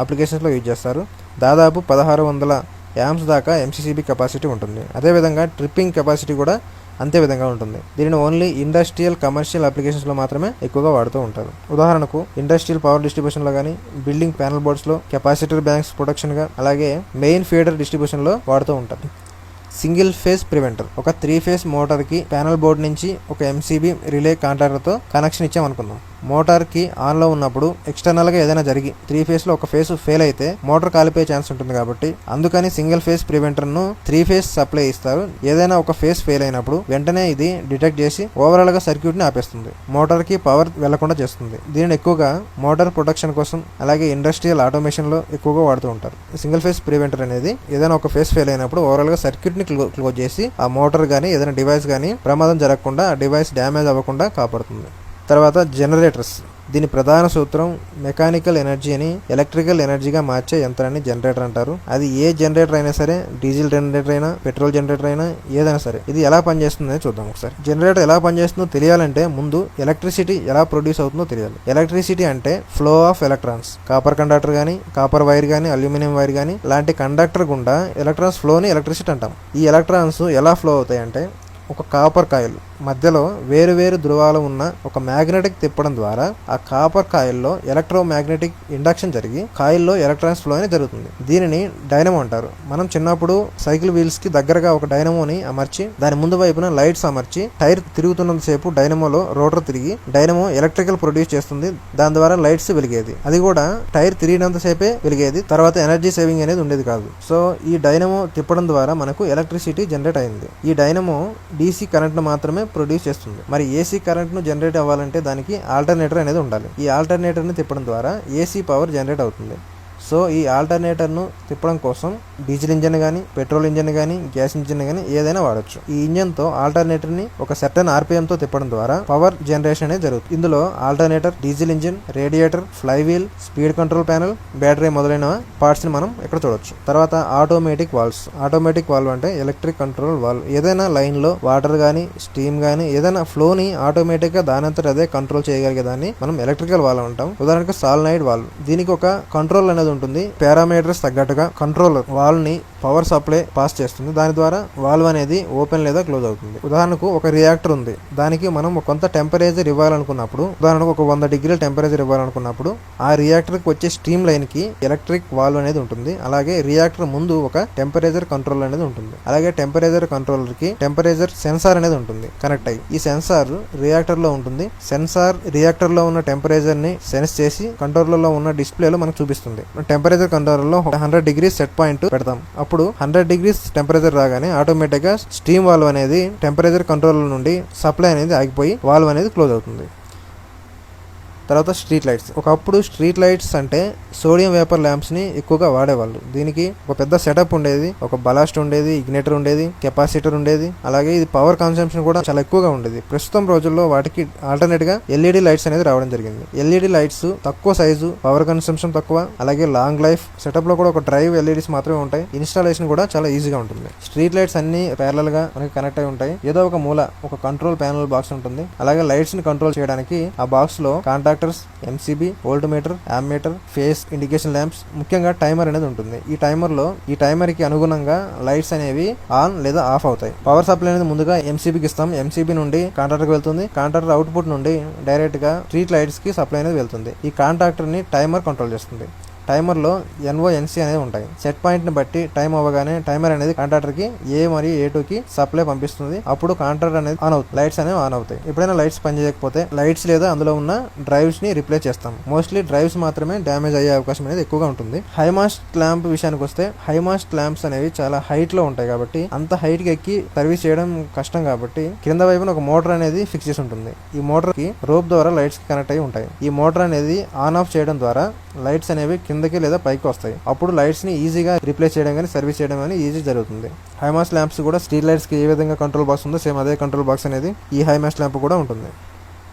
అప్లికేషన్స్లో యూజ్ చేస్తారు. దాదాపు 1600 యాంప్స్ దాకా ఎంసీసీబీ కెపాసిటీ ఉంటుంది. అదేవిధంగా ట్రిప్పింగ్ కెపాసిటీ కూడా అంతే విధంగా ఉంటుంది. దీనిని ఓన్లీ ఇండస్ట్రియల్, కమర్షియల్ అప్లికేషన్స్లో మాత్రమే ఎక్కువగా వాడుతూ ఉంటారు. ఉదాహరణకు ఇండస్ట్రియల్ పవర్ డిస్ట్రిబ్యూషన్లో కానీ, బిల్డింగ్ ప్యానల్ బోర్డ్స్లో, కెపాసిటర్ బ్యాంక్స్ ప్రొటెక్షన్గా, అలాగే మెయిన్ ఫీడర్ డిస్ట్రిబ్యూషన్లో వాడుతూ ఉంటారు. Single phase preventer. ఒక 3 ఫేజ్ మోటార్కి ప్యానల్ బోర్డ్ నుంచి ఒక ఎంసీబీ రిలే కాంటాక్టర్తో కనెక్షన్ ఇచ్చామనుకుందాం. మోటార్కి ఆన్లో ఉన్నప్పుడు ఎక్స్టర్నల్గా ఏదైనా జరిగి 3 ఫేజ్లో ఒక ఫేజ్ ఫెయిల్ అయితే మోటార్ కాలిపోయే ఛాన్స్ ఉంటుంది. కాబట్టి అందుకని సింగిల్ ఫేజ్ ప్రివెంటర్ను 3 ఫేజ్ సప్లై ఇస్తారు. ఏదైనా ఒక ఫేజ్ ఫెయిల్ అయినప్పుడు వెంటనే ఇది డిటెక్ట్ చేసి ఓవరాల్గా సర్క్యూట్ని ఆపేస్తుంది. మోటార్కి పవర్ వెళ్లకుండా చేస్తుంది. దీనిని ఎక్కువగా మోటార్ ప్రొటెక్షన్ కోసం, అలాగే ఇండస్ట్రియల్ ఆటోమేషన్లో ఎక్కువగా వాడుతూ ఉంటారు. సింగిల్ ఫేజ్ ప్రివెంటర్ అనేది ఏదైనా ఒక ఫేజ్ ఫెయిల్ అయినప్పుడు ఓవరాల్గా సర్క్యూట్ని క్లోజ్ చేసి ఆ మోటార్ కానీ, ఏదైనా డివైస్ కానీ ప్రమాదం జరగకుండా, ఆ డివైస్ డ్యామేజ్ అవ్వకుండా కాపాడుతుంది. తర్వాత జనరేటర్స్. దీని ప్రధాన సూత్రం మెకానికల్ ఎనర్జీని ఎలక్ట్రికల్ ఎనర్జీగా మార్చే యంత్రాన్ని జనరేటర్ అంటారు. అది ఏ జనరేటర్ అయినా సరే, డీజిల్ జనరేటర్ అయినా, పెట్రోల్ జనరేటర్ అయినా, ఏదైనా సరే. ఇది ఎలా పనిచేస్తుందని చూద్దాం ఒకసారి. జనరేటర్ ఎలా పనిచేస్తుందో తెలియాలంటే ముందు ఎలక్ట్రిసిటీ ఎలా ప్రొడ్యూస్ అవుతుందో తెలియాలి. ఎలక్ట్రిసిటీ అంటే flow of electrons. Copper conductor కానీ, కాపర్ వైర్ కానీ, అల్యూమినియం వైర్ కానీ లాంటి కండక్టర్ గుండా ఎలక్ట్రాన్స్ ఫ్లోని ఎలక్ట్రిసిటీ అంటాం. ఈ ఎలక్ట్రాన్స్ ఎలా ఫ్లో అవుతాయి అంటే, ఒక కాపర్ కాయిల్ మధ్యలో వేరు ధృవాలు ఉన్న ఒక మ్యాగ్నెటిక్ తిప్పడం ద్వారా ఆ కాపర్ కాయిల్లో ఎలక్ట్రోమాగ్నెటిక్ ఇండక్షన్ జరిగి కాయిల్లో ఎలక్ట్రాన్స్ ఫ్లో అనేది జరుగుతుంది. దీనిని డైనమో అంటారు. మనం చిన్నప్పుడు సైకిల్ వీల్స్ కి దగ్గరగా ఒక డైనమోని అమర్చి దాని ముందు వైపున లైట్స్ అమర్చి టైర్ తిరుగుతున్నంత సేపు డైనమోలో రోటర్ తిరిగి డైనమో ఎలక్ట్రికల్ ప్రొడ్యూస్ చేస్తుంది. దాని ద్వారా లైట్స్ వెలిగేది. అది కూడా టైర్ తిరిగినంత సేపే వెలిగేది. తర్వాత ఎనర్జీ సేవింగ్ అనేది ఉండేది కాదు. సో ఈ డైనమో తిప్పడం ద్వారా మనకు ఎలక్ట్రిసిటీ జనరేట్ అయింది. ఈ డైనమో DC కరెంట్ ను మాత్రమే ప్రొడ్యూస్ చేస్తుంది. మరి AC కరెంట్ ను జనరేట్ అవ్వాలంటే దానికి ఆల్టర్నేటర్ అనేది ఉండాలి. ఈ ఆల్టర్నేటర్ ని తిప్పడం ద్వారా AC పవర్ జనరేట్ అవుతుంది. సో ఈ ఆల్టర్నేటర్ ను తిప్పడం కోసం డీజిల్ ఇంజన్ గానీ, పెట్రోల్ ఇంజన్ గానీ, గ్యాస్ ఇంజన్ గానీ ఏదైనా వాడొచ్చు. ఈ ఇంజన్ తో ఆల్టర్నేటర్ ని ఒక సర్టెన్ ఆర్పిఎం తో తిప్పడం ద్వారా పవర్ జనరేషన్ అనేది జరుగుతుంది. ఇందులో alternator, diesel engine, radiator, flywheel, speed control panel, battery మొదలైన పార్ట్స్ ని మనం ఇక్కడ చూడొచ్చు. తర్వాత ఆటోమేటిక్ వాల్వ్స్. ఆటోమేటిక్ వాల్వ్ అంటే ఎలక్ట్రిక్ కంట్రోల్ వాల్వ్. ఏదైనా లైన్ లో వాటర్ గానీ, స్టీమ్ గానీ ఏదైనా ఫ్లో ని ఆటోమేటిక్ గా దానంతట అదే కంట్రోల్ చేయగలిగేదాన్ని మనం ఎలక్ట్రికల్ వాల్వ్ అంటాం. ఉదాహరణకు సాలినాయిడ్ వాల్వ్. దీనికి ఒక కంట్రోల్ అనేది ఉంటుంది. పారామీటర్స్ తగ్గట్టుగా కంట్రోలర్ వాల్వ్ ని పవర్ సప్లై పాస్ చేస్తుంది. దాని ద్వారా వాల్వ్ అనేది ఓపెన్ లేదా క్లోజ్ అవుతుంది. ఉదాహరణకు ఒక రియాక్టర్ ఉంది. దానికి మనం కొంత టెంపరేచర్ ఇవ్వాలనుకున్నప్పుడు, ఉదాహరణకు ఒక 100 డిగ్రీల టెంపరేచర్ ఇవ్వాలనుకున్నప్పుడు ఆ రియాక్టర్ కి వచ్చే స్టీమ్ లైన్ కి ఎలక్ట్రిక్ వాల్వ్ అనేది ఉంటుంది. అలాగే రియాక్టర్ ముందు ఒక టెంపరేచర్ కంట్రోల్ అనేది ఉంటుంది. అలాగే టెంపరేచర్ కంట్రోలర్ కి టెంపరేచర్ సెన్సార్ అనేది ఉంటుంది కనెక్ట్ అయ్యి. ఈ సెన్సార్ రియాక్టర్ లో ఉంటుంది. సెన్సార్ రియాక్టర్ లో ఉన్న టెంపరేచర్ ని సెన్స్ చేసి కంట్రోలర్ లో ఉన్న డిస్ప్లేలో మనకు చూపిస్తుంది. టెంపరేచర్ కంట్రోలర్ లో 100 డిగ్రీ సెట్ పాయింట్ పెడతాం. అప్పుడు 100 డిగ్రీస్ టెంపరేచర్ రాగానే ఆటోమేటిక్ గా స్టీమ్ వాల్వ్ అనేది టెంపరేచర్ కంట్రోలర్ నుండి సప్లై అనేది ఆగిపోయి వాల్వ్ అనేది క్లోజ్ అవుతుంది. తర్వాత స్ట్రీట్ లైట్స్. ఒకప్పుడు స్ట్రీట్ లైట్స్ అంటే సోడియం వేపర్ ల్యాంప్స్ ని ఎక్కువగా వాడేవాళ్ళు. దీనికి ఒక పెద్ద సెటప్ ఉండేది. ఒక బలాస్ట్ ఉండేది, ఇగ్నేటర్ ఉండేది, కెపాసిటర్ ఉండేది. అలాగే ఇది పవర్ కన్సంప్షన్ కూడా చాలా ఎక్కువగా ఉండేది. ప్రస్తుతం రోజుల్లో వాటికి ఆల్టర్నేట్ గా ఎల్ఈడి లైట్స్ అనేది రావడం జరిగింది. ఎల్ఈడి లైట్స్ తక్కువ సైజు, పవర్ కన్సంప్షన్ తక్కువ, అలాగే లాంగ్ లైఫ్. సెటప్ లో కూడా ఒక డ్రైవ్ ఎల్ఈడీస్ మాత్రమే ఉంటాయి. ఇన్స్టాలేషన్ కూడా చాలా ఈజీగా ఉంటుంది. స్ట్రీట్ లైట్స్ అన్ని ప్యారలల్ గా మనకి కనెక్ట్ అయి ఉంటాయి. ఏదో ఒక మూల ఒక కంట్రోల్ ప్యానల్ బాక్స్ ఉంటుంది. అలాగే లైట్స్ ని కంట్రోల్ చేయడానికి ఆ బాక్స్ లో contractors, MCB, volt meter, ammeter, face indication lamps, ముఖ్యంగా టైమర్ అనేది ఉంటుంది. ఈ టైమర్ కి అనుగుణంగా లైట్స్ అనేవి ఆన్ లేదా ఆఫ్ అవుతాయి. పవర్ సప్లై అనేది ముందుగా ఎంసీబీకి ఇస్తాం. ఎంసీబీ నుండి కాంట్రాక్టర్ కి వెళ్తుంది. కాంట్రాక్టర్ అవుట్పుట్ నుండి డైరెక్ట్ గా స్ట్రీట్ లైట్స్ కి సప్లై అనేది వెళ్తుంది. ఈ కాంట్రాక్టర్ ని టైమర్ కంట్రోల్ చేస్తుంది. టైమర్ లో ఎన్ఓఎన్సీ అనేది ఉంటాయి. సెట్ పాయింట్ ని బట్టి టైం అవ్వగానే టైమర్ అనేది కాంట్రాక్టర్ కి ఏ మరియు A2 కి సప్లై పంపిస్తుంది. అప్పుడు కాంట్రాక్టర్ అనేది ఆన్ అవుతుంది. లైట్స్ అనేవి ఆన్ అవుతాయి. ఎప్పుడైనా లైట్స్ పనిచేయకపోతే లైట్స్ లేదా అందులో ఉన్న డ్రైవ్స్ ని రిప్లేస్ చేస్తాం. మోస్ట్లీ డ్రైవ్స్ మాత్రమే డ్యామేజ్ అయ్యే అవకాశం అనేది ఎక్కువగా ఉంటుంది. హైమాస్ట్ ల్యాంప్ విషయానికి వస్తే హైమాస్ట్ ల్యాంప్స్ అనేవి చాలా హైట్ లో ఉంటాయి కాబట్టి అంత హైట్ కి ఎక్కి సర్వీస్ చేయడం కష్టం కాబట్టి కింద వైపున ఒక మోటార్ అనేది ఫిక్స్ చేసి ఉంటుంది. ఈ మోటార్ కి రోప్ ద్వారా లైట్స్ కి కనెక్ట్ అయి ఉంటాయి. ఈ మోటార్ అనేది ఆన్ ఆఫ్ చేయడం ద్వారా లైట్స్ అనేవి కిందకి లేదా పైకి వస్తాయి. అప్పుడు లైట్స్ ని ఈజీగా రీప్లేస్ చేయడం కానీ సర్వీస్ చేయడం కానీ ఈజీ జరుగుతుంది. హైమాస్ట్ ల్యాంప్స్ కూడా స్ట్రీట్ లైట్స్ కి ఏ విధంగా కంట్రోల్ బాక్స్ ఉందో సేమ్ అదే కంట్రోల్ బాక్స్ అనేది ఈ హైమాస్ట్ ల్యాంప్ కూడా ఉంటుంది.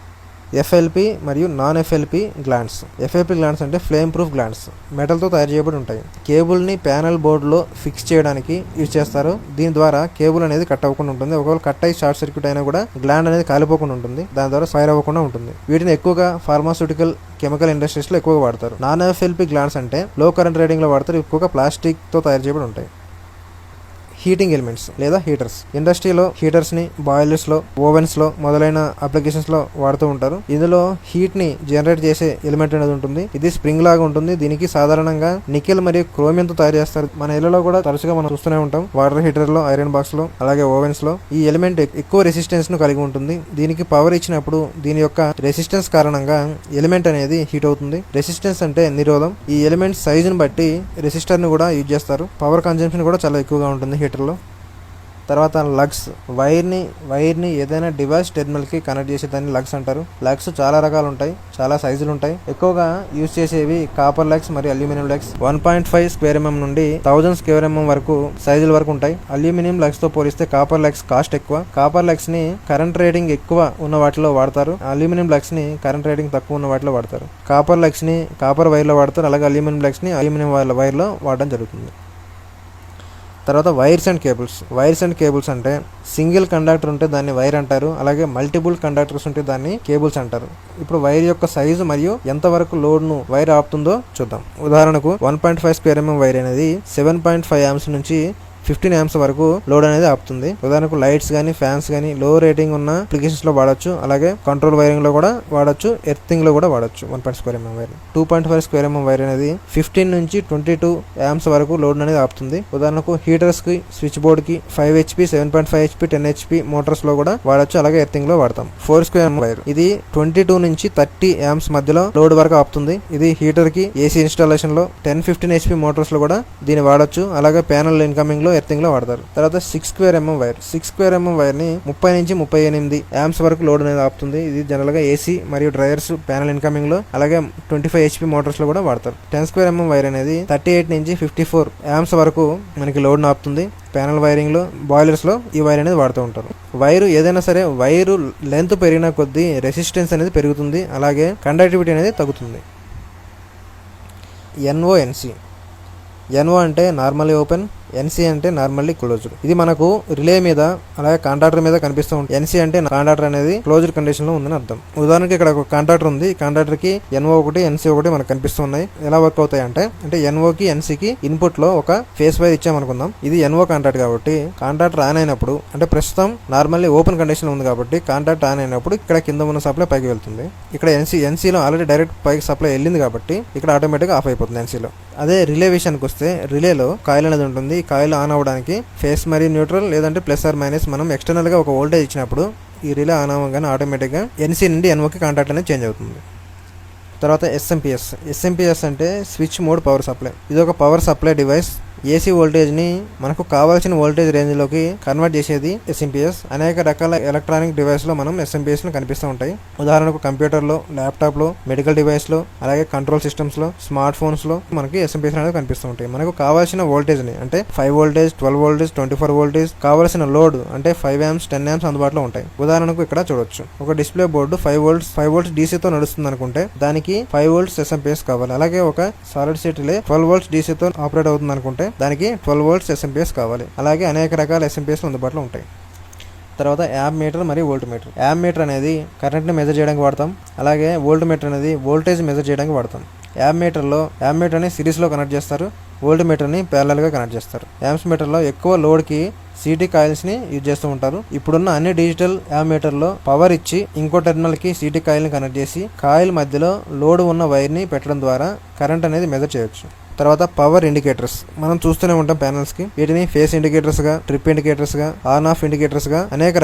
ఎఫ్ఎల్పి మరియు non FLP glands. FLP glands అంటే ఫ్లేమ్ ప్రూఫ్ గ్లాండ్స్. మెటల్తో తయారు చేయబడి ఉంటాయి. కేబుల్ని ప్యానల్ బోర్డులో ఫిక్స్ చేయడానికి యూజ్ చేస్తారు. దీని ద్వారా కేబుల్ అనేది కట్ అవ్వకుండా ఉంటుంది. ఒకవేళ కట్ అయ్యి షార్ట్ సర్క్యూట్ అయినా కూడా గ్లాండ్ అనేది కాలిపోకుండా ఉంటుంది. దాని ద్వారా ఫైర్ అవ్వకుండా ఉంటుంది. వీటిని ఎక్కువగా ఫార్మాస్యూటికల్, కెమికల్ ఇండస్ట్రీస్ లో ఎక్కువగా వాడతారు. నాన్ ఎఫ్ఎల్పి గ్లాండ్స్ అంటే లో కరెంట్ రేటింగ్ లో వాడతారు. ఎక్కువగా ప్లాస్టిక్ తో తయారు చేయబడి ఉంటాయి. హీటింగ్ ఎలిమెంట్స్ లేదా హీటర్స్. ఇండస్ట్రీలో హీటర్స్ ని బాయిలర్స్ లో, ఓవెన్స్ లో మొదలైన అప్లికేషన్స్ లో వాడుతూ ఉంటారు. ఇందులో హీట్ ని జనరేట్ చేసే ఎలిమెంట్ అనేది ఉంటుంది. ఇది స్ప్రింగ్ లాగా ఉంటుంది. దీనికి సాధారణంగా నికెల్ మరియు క్రోమియం తో తయారు చేస్తారు. మన ఇళ్లలో కూడా తరచుగా మనం చూస్తూనే ఉంటాం. వాటర్ హీటర్ లో, ఐరన్ బాక్స్ లో, అలాగే ఓవెన్స్ లో. ఈ ఎలిమెంట్ ఎక్కువ రెసిస్టెన్స్ ను కలిగి ఉంటుంది. దీనికి పవర్ ఇచ్చినప్పుడు దీని యొక్క రెసిస్టెన్స్ కారణంగా ఎలిమెంట్ అనేది హీట్ అవుతుంది. రెసిస్టెన్స్ అంటే నిరోధం. ఈ ఎలిమెంట్ సైజుని బట్టి రెసిస్టర్ ని కూడా యూజ్ చేస్తారు. పవర్ కన్జంప్షన్ కూడా చాలా ఎక్కువగా ఉంటుంది హీటర్ లో. తర్వాత లగ్స్. వైర్ని ఏదైనా డివైస్ టెర్మినల్ కి కనెక్ట్ చేసే దాన్ని లగ్స్ అంటారు. లగ్స్ చాలా రకాలు ఉంటాయి, చాలా సైజులు ఉంటాయి. ఎక్కువగా యూజ్ చేసేవి కాపర్ లగ్స్ మరియు అల్యూమినియం లగ్స్. 1.5 స్క్వేర్ mm నుండి 1000 స్క్వేర్ mm వరకు సైజుల వరకు ఉంటాయి. అల్యూమినియం లగ్స్ తో పోలిస్తే కాపర్ లగ్స్ కాస్ట్ ఎక్కువ. కాపర్ లగ్స్ ని కరెంట్ రేటింగ్ ఎక్కువ ఉన్న వాటిలో వాడతారు. అల్యూమినియం లగ్స్ ని కరెంట్ రేటింగ్ తక్కువ ఉన్న వాటిలో వాడతారు. కాపర్ లగ్స్ ని కాపర్ వైర్ లో వాడతారు. అలాగే అల్యూమినియం లగ్స్ ని అల్యూమినియం వైర్ లో వాడడం జరుగుతుంది. తర్వాత వైర్స్ అండ్ కేబుల్స్ అంటే సింగిల్ కండక్టర్ ఉంటే దాన్ని వైర్ అంటారు. అలాగే మల్టిపుల్ కండక్టర్స్ ఉంటే దాన్ని కేబుల్స్ అంటారు. ఇప్పుడు వైర్ యొక్క సైజు మరియు ఎంతవరకు లోడ్ ను వైర్ ఆపుతుందో చూద్దాం. ఉదాహరణకు 1.5 స్క్వేర్ mm వైర్ అనేది 7.5 amps నుంచి 15 amps వరకు లోడ్ అనేది ఆపుతుంది. ఉదాహరణకు లైట్స్ కానీ, ఫ్యాన్స్ కానీ లో రేటింగ్ ఉన్న అప్లికేషన్స్ లో వాడచ్చు. అలాగే కంట్రోల్ వైరింగ్ లో కూడా వాడచ్చు, ఎర్తింగ్ లో కూడా వాడచ్చు. 1.5 square mm wire. 2.5 square mm wire అనేది 15 నుంచి 22 amps వరకు లోడ్ అనేది ఆపుతుంది. ఉదాహరణకు హీటర్స్ కి, స్విచ్ బోర్డ్ కి 5 HP, 7.5 HP, 10 HP మోటార్స్ లో కూడా వాడచ్చు. అలాగే ఎర్తింగ్ లో వాడతాం. 4 స్క్వేర్ mm వైర్. ఇది 22 నుంచి 30 amps మధ్యలో లోడ్ వరకు ఆపుతుంది. ఇది హీటర్ కి, ఏసీ ఇన్స్టాలేషన్ లో 10-15 HP మోటార్స్ లో కూడా దీన్ని వాడచ్చు. అలాగే ప్యానల్ ఇన్కమింగ్ లో ఎర్తింగ్ లో వాడతారు. తర్వాత 6 square mm wire. 6 square mm wire ని 30 నుంచి 38 amps వరకు లోడ్ అనేది ఆపుతుంది. ఇది జనరల్ గా ఏసీ మరియు డ్రైయర్స్ ప్యానల్ ఇన్కమింగ్ లో అలాగే 25 HP మోటార్స్ లో కూడా వాడతారు. 10 స్క్వేర్ mm వైర్ అనేది 38 నుంచి 54 amps వరకు మనకి లోడ్ ఆపుతుంది. ప్యానల్ వైరింగ్ లో బాయిలర్స్ లో ఈ వైర్ అనేది వాడుతూ ఉంటారు. వైరు ఏదైనా సరే వైరు లెంత్ పెరిగిన కొద్దీ రెసిస్టెన్స్ అనేది పెరుగుతుంది, అలాగే కండక్టివిటీ అనేది తగ్గుతుంది. NO/NC. NO అంటే నార్మల్లీ ఓపెన్, NC అంటే నార్మల్లీ క్లోజ్డ్. ఇది మనకు రిలే మీద అలాగే కాంట్రాక్టర్ మీద కనిపిస్తూ ఉంటుంది. NC అంటే కాంట్రాక్టర్ అనేది క్లోజ్డ్ కండిషన్ లో ఉందని అర్థం. ఉదాహరణకి ఇక్కడ ఒక కాంట్రాక్టర్ ఉంది. ఈ కాంట్రాక్టర్ కి NO1 NC1 మనకు కనిపిస్తున్నాయి. ఎలా వర్క్ అవుతాయి అంటే NO కి NC కి ఇన్పుట్ లో ఒక ఫేస్ వైర్ ఇచ్చామనుకుందాం. ఇది NO కాంట్రాక్ట్ కాబట్టి కాంట్రాక్టర్ ఆన్ అయినప్పుడు అంటే ప్రస్తుతం నార్మల్లీ ఓపెన్ కండిషన్ ఉంది కాబట్టి కాంట్రాక్టర్ ఆన్ అయినప్పుడు ఇక్కడ కింద ఉన్న సప్లై పైకి వెళ్తుంది. ఇక్కడ NC లో ఆల్రెడీ డైరెక్ట్ పైకి సప్లై వెళ్ళింది కాబట్టి ఇక్కడ ఆటోమేటిక్ ఆఫ్ అయిపోతుంది NC లో. అదే రిలే విషయానికి వస్తే రిలేలో కాయిల్ అనేది ఉంటుంది. కాయిల్ ఆన్ అవ్వడానికి ఫేస్ మరియు న్యూట్రల్ లేదంటే ప్లస్ ఆర్ మైనస్ మనం ఎక్స్టర్నల్ గా ఒక వోల్టేజ్ ఇచ్చినప్పుడు ఈ రిలే ఆన్ అవ్వగానే ఆటోమేటిక్ గా NC నుండి NOకి కాంటాక్ట్ అనేది చేంజ్ అవుతుంది. తర్వాత SMPS అంటే స్విచ్ మోడ్ పవర్ సప్లై. ఇది ఒక power supply device. AC voltage ని మనకు కావాల్సిన వోల్టేజ్ రేంజ్ లోకి కన్వర్ట్ చేసేది SMPS. అనేక రకాల ఎలక్ట్రానిక్ డివైస్ లో మనం SMPS లు కనిపిస్తూ ఉంటాయి. ఉదాహరణకు కంప్యూటర్ లో, ల్యాప్టాప్ లో, మెడికల్ డివైస్ లో, అలాగే కంట్రోల్ సిస్టమ్స్ లో, స్మార్ట్ ఫోన్స్ లో మనకి SMPS అనేది కనిపిస్తూ ఉంటాయి. మనకు కావాల్సిన వోల్టేజ్ ని అంటే 5 వోల్టేజ్, 12 వోల్టేజ్, 24 వోల్టేజ్, కావాల్సిన లోడ్ అంటే 5 amps, 10 amps అందుబాటులో ఉంటాయి. ఉదాహరణకు ఇక్కడ చూడొచ్చు, ఒక డిస్ప్లే బోర్డు 5 volts DC తో నడుస్తుంది అనుకుంటే దానికి 5 volts SMPS కావాలి. అలాగే ఒక solid state relay 12 volts DC తో ఆపరేట్ అవుతుంది అనుకుంటే దానికి 12 volts SMPS కావాలి. అలాగే అనేక రకాల SMPS అందుబాటులో ఉంటాయి. తర్వాత యాప్ మీటర్ మరియు వోల్ట్ మీటర్. యాప్ మీటర్ అనేది కరెంట్ని మెజర్ చేయడానికి వాడతాం. అలాగే వోల్ట్ మీటర్ అనేది వోల్టేజ్ మెజర్ చేయడానికి వాడతాం. యాప్ మీటర్ని సిరీస్లో కనెక్ట్ చేస్తారు, వోల్ట్ మీటర్ని ప్యారలల్గా కనెక్ట్ చేస్తారు. యామ్స్ మీటర్లో ఎక్కువ లోడ్కి సిటీ కాయిల్స్ని యూజ్ చేస్తూ ఉంటారు. ఇప్పుడున్న అన్ని డిజిటల్ యాప్ మీటర్లో పవర్ ఇచ్చి ఇంకో టెర్మినల్కి సిటీ కాయిల్ని కనెక్ట్ చేసి కాయిల్ మధ్యలో లోడ్ ఉన్న వైర్ని పెట్టడం ద్వారా కరెంట్ అనేది మెజర్ చేయొచ్చు. తర్వాత పవర్ ఇండికేటర్స్ మనం చూస్తూనే ఉంటాం ప్యానల్స్ కి. వీటిని ఫేస్ ఇండికేటర్స్ గా, ట్రిప్ ఇండికేటర్స్ గా, ఆన్ ఆఫ్ ఇండికేటర్స్ గా అనేక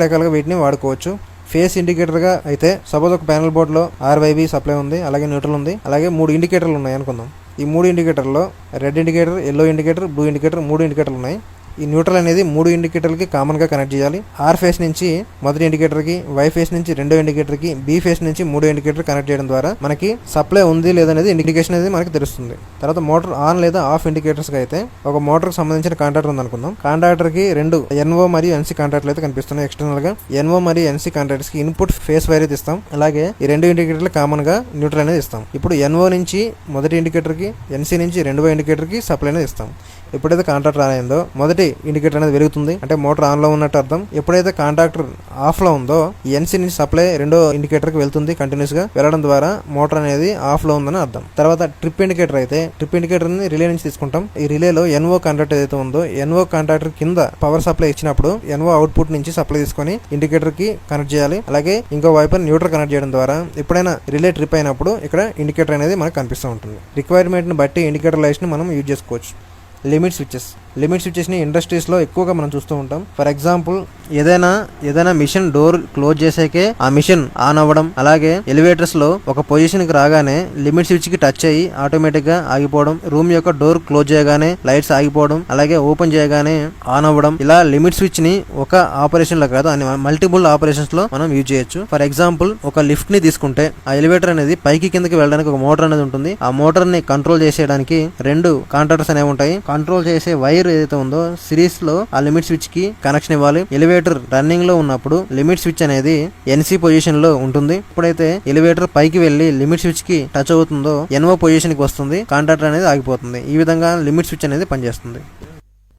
రకాలుగా వీటిని వాడుకోవచ్చు. ఫేస్ ఇండికేటర్ గా అయితే సపోజ్ ఒక ప్యానల్ బోర్డ్ లో RYB సప్లై ఉంది, అలాగే న్యూట్రల్ ఉంది, అలాగే 3 ఇండికేటర్లు ఉన్నాయి అనుకుందాం. ఈ 3 ఇండికేటర్లో red indicator, yellow indicator, blue indicator 3 ఇండికేటర్లు ఉన్నాయి. ఈ న్యూట్రల్ అనేది 3 ఇండికేటర్లకి కామన్గా కనెక్ట్ చేయాలి. R ఫేస్ నుంచి మొదటి ఇండికేటర్కి, Y ఫేస్ నుంచి రెండో ఇండికేటర్కి, B ఫేస్ నుంచి 3 ఇండికేటర్ కనెక్ట్ చేయడం ద్వారా మనకి సప్లై ఉంది లేదనేది ఇండికేషన్ అనేది మనకి తెలుస్తుంది. తర్వాత మోటార్ ఆన్ లేదా ఆఫ్ ఇండికేటర్స్కి అయితే ఒక మోటార్కి సంబంధించిన కాంట్రాక్టర్ ఉంది అనుకుందాం. కాంట్రాక్టర్కి 2 NO మరియు NC కాంట్రాక్టర్లు అయితే కనిపిస్తున్నాయి. ఎక్స్టర్నల్గా NO మరియు NC కాంట్రాక్టర్స్కి ఇన్పుట్ ఫేస్ వైర్ అయితే ఇస్తాం. అలాగే ఈ 2 ఇండికేటర్లు కామన్గా న్యూట్రల్ అనేది ఇస్తాం. ఇప్పుడు NO నుంచి మొదటి ఇండికేటర్కి, NC నుంచి రెండవ ఇండికేటర్కి సప్లై అనేది ఇస్తాం. ఎప్పుడైతే కాంట్రాక్టర్ ఆన్ అయిందో మొదటి ఇండికేటర్ అనేది వెలుగుతుంది, అంటే మోటార్ ఆన్ లో ఉన్నట్టు అర్థం. ఎప్పుడైతే కాంట్రాక్టర్ ఆఫ్ లో ఉందో NC నుంచి సప్లై రెండో ఇండికేటర్ కి వెళ్తుంది. కంటిన్యూస్ గా వెళ్ళడం ద్వారా మోటార్ అనేది ఆఫ్ లో ఉందని అర్థం. తర్వాత ట్రిప్ ఇండికేటర్ అయితే ట్రిప్ ఇండికేటర్ ని రిలే నుంచి తీసుకుంటాం. ఈ రిలేలో NO కాంట్రాక్టర్ ఏదైతే ఉందో NO కాంట్రాక్టర్ కింద పవర్ సప్లై ఇచ్చినప్పుడు NO అవుట్పుట్ నుంచి సప్లై తీసుకొని ఇండికేటర్ కి కనెక్ట్ చేయాలి. అలాగే ఇంకో వైపు న్యూట్రల్ కనెక్ట్ చేయడం ద్వారా ఎప్పుడైనా రిలే ట్రిప్ అయినప్పుడు ఇక్కడ ఇండికేటర్ అనేది మనకు కనిపిస్తూ ఉంటుంది. రిక్వైర్మెంట్ ని బట్టి ఇండికేటర్ లైట్స్ ని మనం యూజ్ చేసుకోవచ్చు. లిమిట్ స్విచెస్ని ఇండస్ట్రీస్లో ఎక్కువగా మనం చూస్తూ ఉంటాం. ఫర్ ఎగ్జాంపుల్ ఏదైనా మిషన్ డోర్ క్లోజ్ చేసాకే ఆ మిషన్ ఆన్ అవ్వడం, అలాగే ఎలివేటర్స్లో ఒక పొజిషన్కి రాగానే లిమిట్ స్విచ్కి టచ్ అయ్యి ఆటోమేటిక్గా ఆగిపోవడం, రూమ్ యొక్క డోర్ క్లోజ్ చేయగానే లైట్స్ ఆగిపోవడం, అలాగే ఓపెన్ చేయగానే ఆన్ అవ్వడం. ఇలా లిమిట్ స్విచ్ని ఒక ఆపరేషన్లో కాదు అన్ని మల్టిపుల్ ఆపరేషన్స్లో మనం యూజ్ చేయొచ్చు. ఫర్ ఎగ్జాంపుల్ ఒక లిఫ్ట్ని తీసుకుంటే ఆ ఎలివేటర్ అనేది పైకి కిందకి వెళ్ళడానికి ఒక మోటార్ అనేది ఉంటుంది. ఆ మోటార్ని కంట్రోల్ చేసేయడానికి 2 కాంట్రాక్టర్స్ అనేవి ఉంటాయి. కంట్రోల్ చేసే వైర్ ఏదైతే ఉందో సిరీస్ లో ఆ లిమిట్ స్విచ్ కి కనెక్షన్ ఇవ్వాలి. ఎలివేటర్ రన్నింగ్ లో ఉన్నప్పుడు లిమిట్ స్విచ్ అనేది NC పొజిషన్ లో ఉంటుంది. ఎప్పుడైతే ఎలివేటర్ పైకి వెళ్లి లిమిట్ స్విచ్ కి టచ్ అవుతుందో NO పొజిషన్ కి వస్తుంది, కాంట్రాక్టర్ అనేది ఆగిపోతుంది. ఈ విధంగా లిమిట్ స్విచ్ అనేది పనిచేస్తుంది.